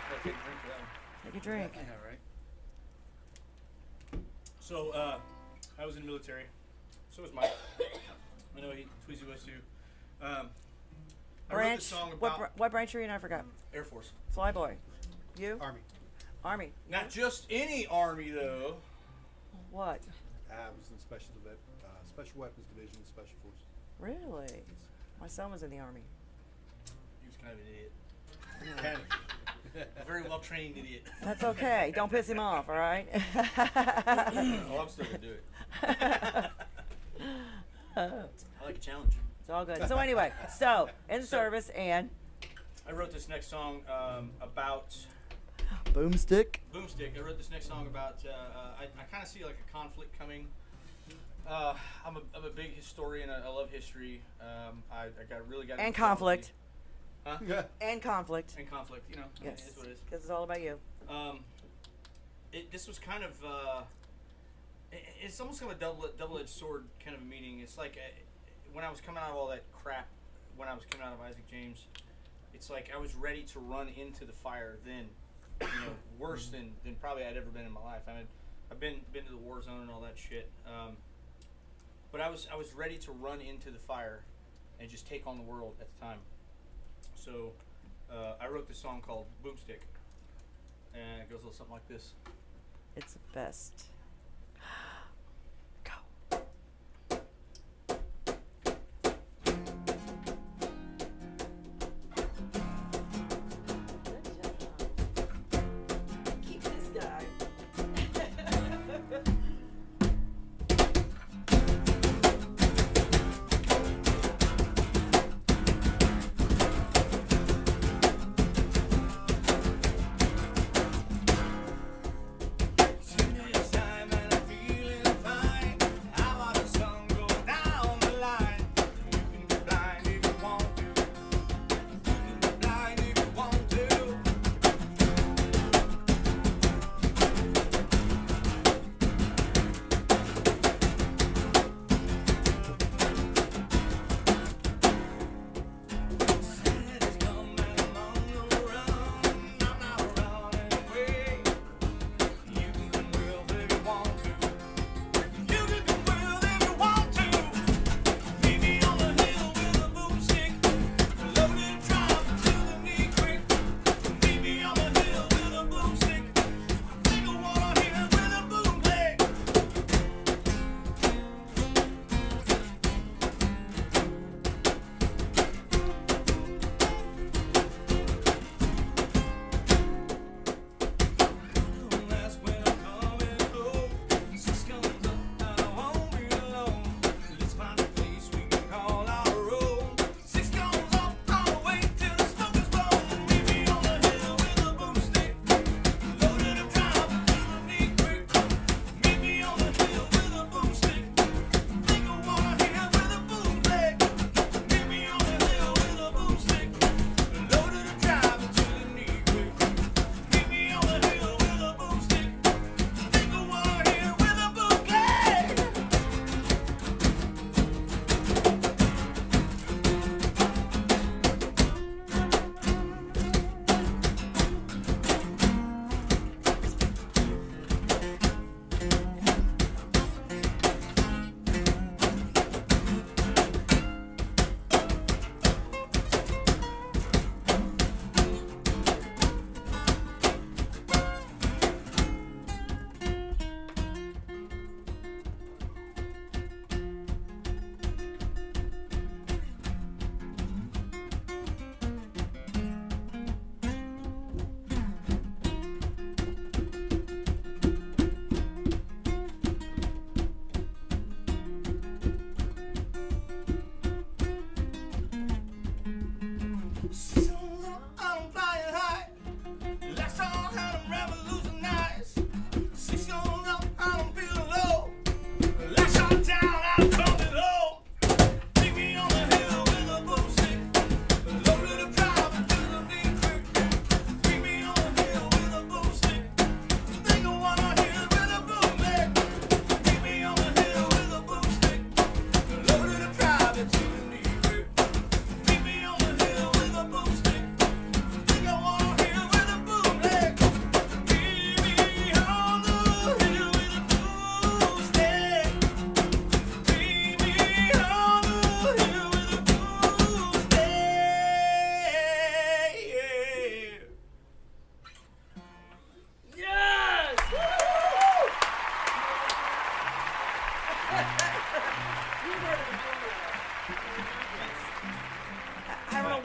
Gotta take a drink for that one. Take a drink. Yeah, right. So, I was in the military. So was Mike. I know Tweezy was too. I wrote Branch. this song about What branch are you in? I forgot. Air Force. Flyboy. You? Army. Army. Not just any Army, though. What? I was in Special Weapons Division, Special Forces. Really? My son was in the Army. He was kind of an idiot. Kind of. A very well-trained idiot. That's okay. Don't piss him off, all right? Oh, I'm still going to do it. I like a challenge. It's all good. So anyway, in the service and I wrote this next song about Boomstick. Boomstick. I wrote this next song about. I kind of see like a conflict coming. I'm a big historian. I love history. I really got And into conflict. theology. Huh? And conflict. And conflict. You know. Yes. It is what it is. Because it's all about you. This was kind of. It's almost kind of a double-edged sword kind of a meaning. It's like when I was coming out of all that crap, when I was coming out of Isaac James, it's like I was ready to run into the fire then, worse than probably I'd ever been in my life. I mean, I've been to the war zone and all that shit. But I was ready to run into the fire and just take on the world at the time. So I wrote this song called Boomstick, and it goes a little something like this. It's the best. Go. Keep this guy.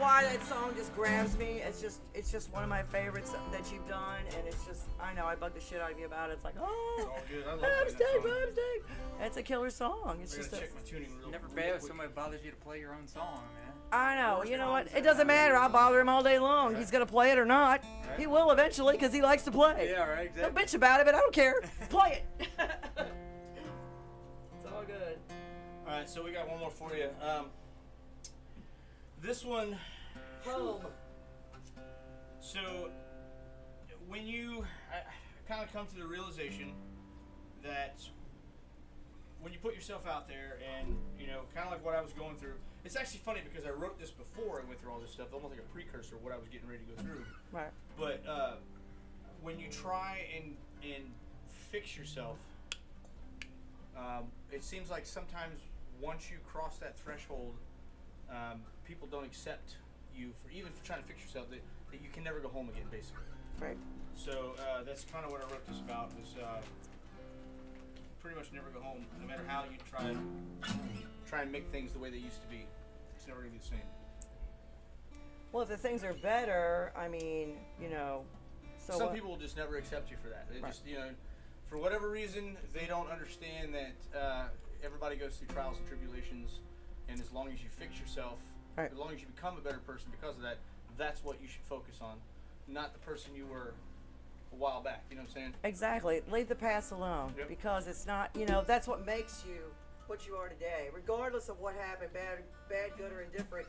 why that song just grabs me. It's just one of my favorites that you've done, and it's just, I know I bug the shit out of you about it. It's like, oh, It's all good. I love Boomstick, playing that song. Boomstick. It's a killer song. It's I just gotta a, check my tuning real Never real bad if quick. somebody bothers you to play your own song, man. I know. Worst You know what? songs It doesn't matter. I'll bother him all day long. Right. He's gonna play it or not. Right. He will eventually because he likes to play. Yeah, right, He'll exactly. bitch about it, but I don't care. Play it. It's all good. All right, so we got one more for you. This one. Boom. So, when you kind of come to the realization that when you put yourself out there and, you know, kind of like what I was going through, it's actually funny because I wrote this before I went through all this stuff, almost like a precursor of what I was getting ready to go through. Right. But when you try and fix yourself, it seems like sometimes once you cross that threshold, people don't accept you for even for trying to fix yourself. That you can never go home again, basically. Right. So that's kind of what I wrote this about. Was pretty much never go home, no matter how you try and make things the way they used to be. It's never gonna be the same. Well, if the things are better, I mean, so Some what? people will just never accept you for that. They Right. just, for whatever reason, they don't understand that everybody goes through trials and tribulations, and as long as you fix yourself, Right. as long as you become a better person because of that, that's what you should focus on, not the person you were a while back. You know what I'm saying? Exactly. Leave the past alone, Yep. because it's not, that's what makes you what you are today. Regardless of what happened, bad, good, or indifferent,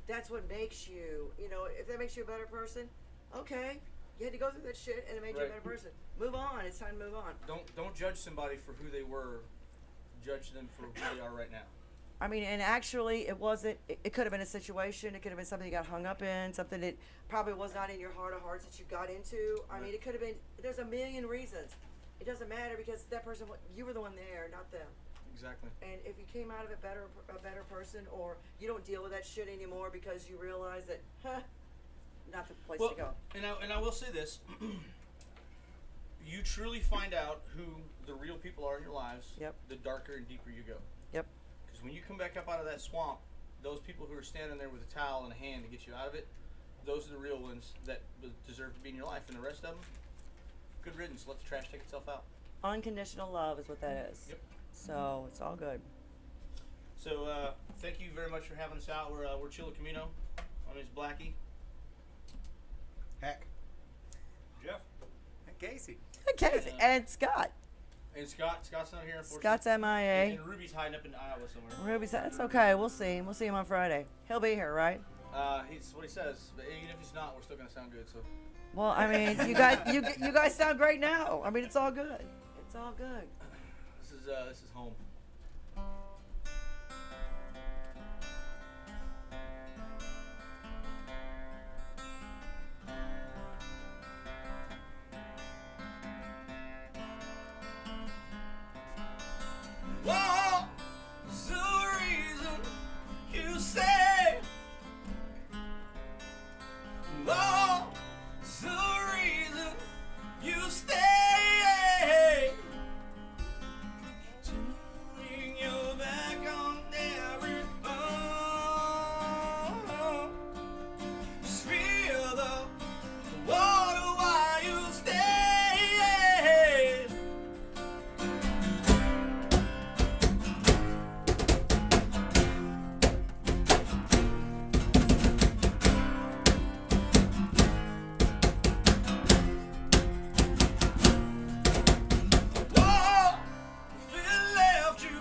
that's what makes you, if that makes you a better person, okay. You had to go through that shit and it made you a Right. better person. Move on. It's time to move on. Don't judge somebody for who they were. Judge them for who they are right now. I mean, and actually, it wasn't. It could have been a situation. It could have been something you got hung up in. Something that probably was not in your heart of hearts that you got into. I mean, it could have been. There's a million reasons. It doesn't matter because that person, you were the one there, not them. Exactly. And if you came out of it a better person, or you don't deal with that shit anymore because you realize that, not the place to go. And I will say this: you truly find out who the real people are in your lives. Yep. The darker and deeper you go. Yep. Because when you come back up out of that swamp, those people who are standing there with a towel and a hand to get you out of it, those are the real ones that deserve to be in your life. And the rest of them, good riddance. Let the trash take itself out. Unconditional love is what that is. Yep. So it's all good. So thank you very much for having us out. We're Chillacamino. My name's Blackie. Heck. Jeff. And Casey. Casey and Scott. And Scott's not here, unfortunately. Scott's MIA. And Ruby's hiding up in Iowa somewhere. Ruby said, "It's okay. We'll see him. We'll see him on Friday. He'll be here, right?" He's what he says. But even if he's not, we're still gonna sound good. So. Well, I mean, you guys sound great now. I mean, it's all good. It's all good. This is home. What's the reason you say? What's the reason you stay? Turning your back on everything. Just feel the water while you stay. Whoa, if it left you,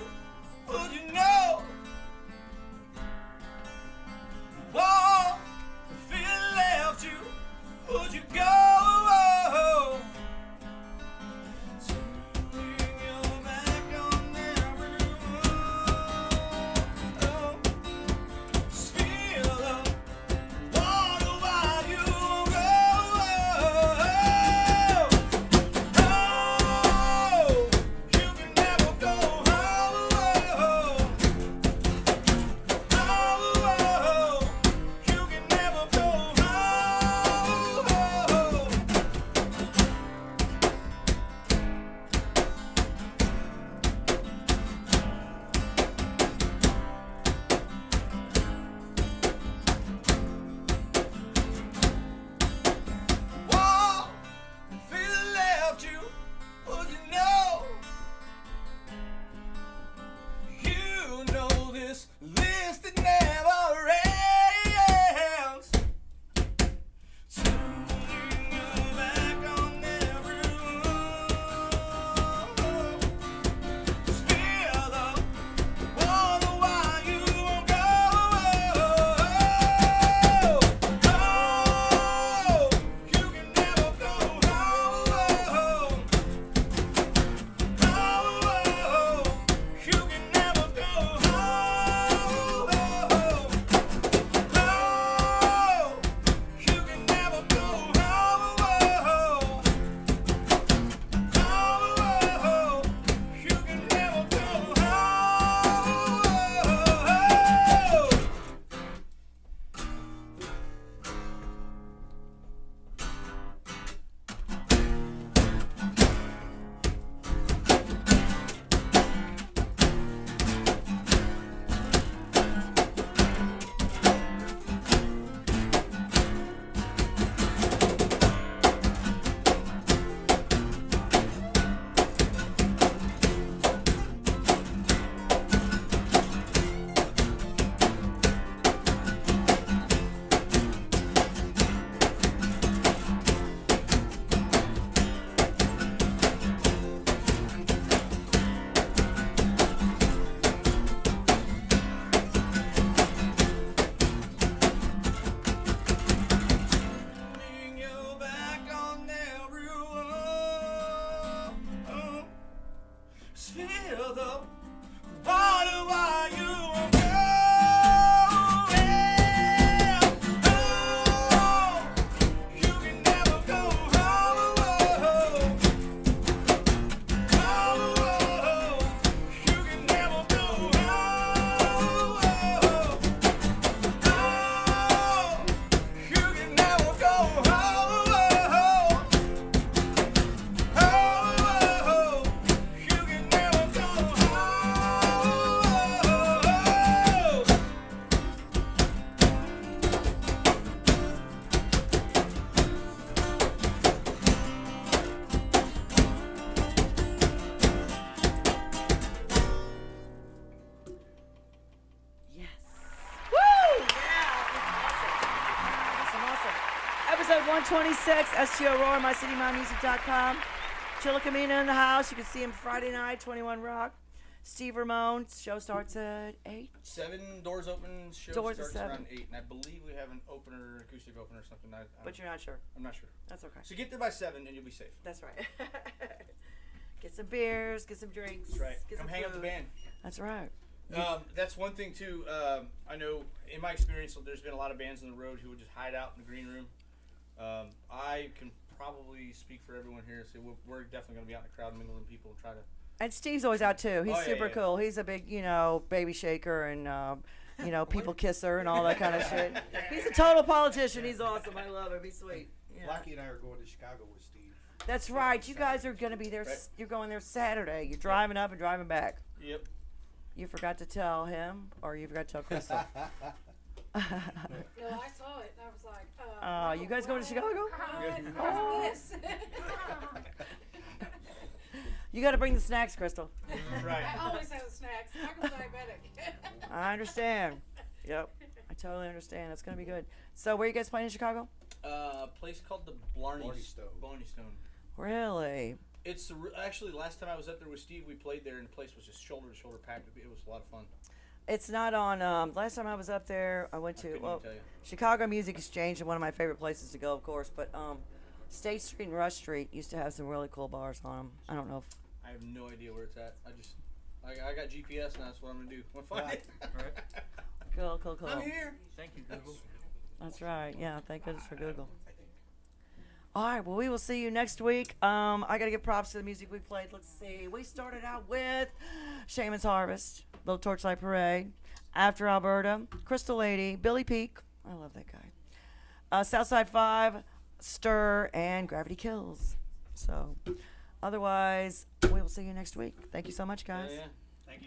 would you know? Whoa, if it left you, would you go? Turning your back on everyone. Just feel the water while you go. Oh, you can never go home. Oh, you can never go home. Whoa, if it left you, would you know? You know this list it never ends. Turning your back on everyone. Just feel the water while you go. Oh, you can never go home. Oh, you can never go home. 126, Stl Roar, mycitymymusic.com. Chillacamino in the house. You can see him Friday night, 21 Rock. Steve Ramone. Show starts at 8. 7 doors open. Show Doors at starts 7. around 8, and I believe we have an opener, acoustic opener or something. But you're not sure. I'm not sure. That's okay. So get there by 7, and you'll be safe. That's right. Get some beers, get some drinks. That's right. Get Come some hang out with food. the band. That's right. That's one thing too. I know in my experience, there's been a lot of bands on the road who would just hide out in the green room. I can probably speak for everyone here and say we're definitely going to be out in the crowd, mingling people, and try to. And Steve's always out too. He's Oh, yeah, super yeah. cool. He's a big, baby shaker and, people kisser and all that kind of shit. He's a total politician. He's awesome. I love him. He's sweet. Yeah. Blackie and I are going to Chicago with Steve. That's right. You guys are going to be there. Right. You're going there Saturday. You're driving up and driving back. Yep. You forgot to tell him, or you forgot to tell Crystal. No, I saw it and I was like, You guys going to Chicago? What's this? You got to bring the snacks, Crystal. Right. I always have the snacks. I'm diabetic. I understand. Yep. I totally understand. It's going to be good. So, where you guys playing in Chicago? A place called the Blarney Stone. Blarney Stone. Really? It's actually last time I was up there with Steve, we played there, and the place was just shoulder to shoulder packed. It was a lot of fun. It's not on. Last time I was up there, I went to couldn't even tell you. Chicago Music Exchange, and one of my favorite places to go, of course. But State Street and Rush Street used to have some really cool bars on them. I don't know if. I have no idea where it's at. I got GPS, and that's what I'm gonna do. I'm gonna find it. Right. Cool. I'm here. Thank you, Google. That's right. Yeah, thank goodness for Google. All right, well, we will see you next week. I got to give props to the music we played. Let's see. We started out with Shaman's Harvest, Little Torchlight Parade, After Alberta, Crystal Lady, Billy Peak. I love that guy. Southside 5, Stir, and Gravity Kills. So, otherwise, we will see you next week. Thank you so much, guys. Yeah.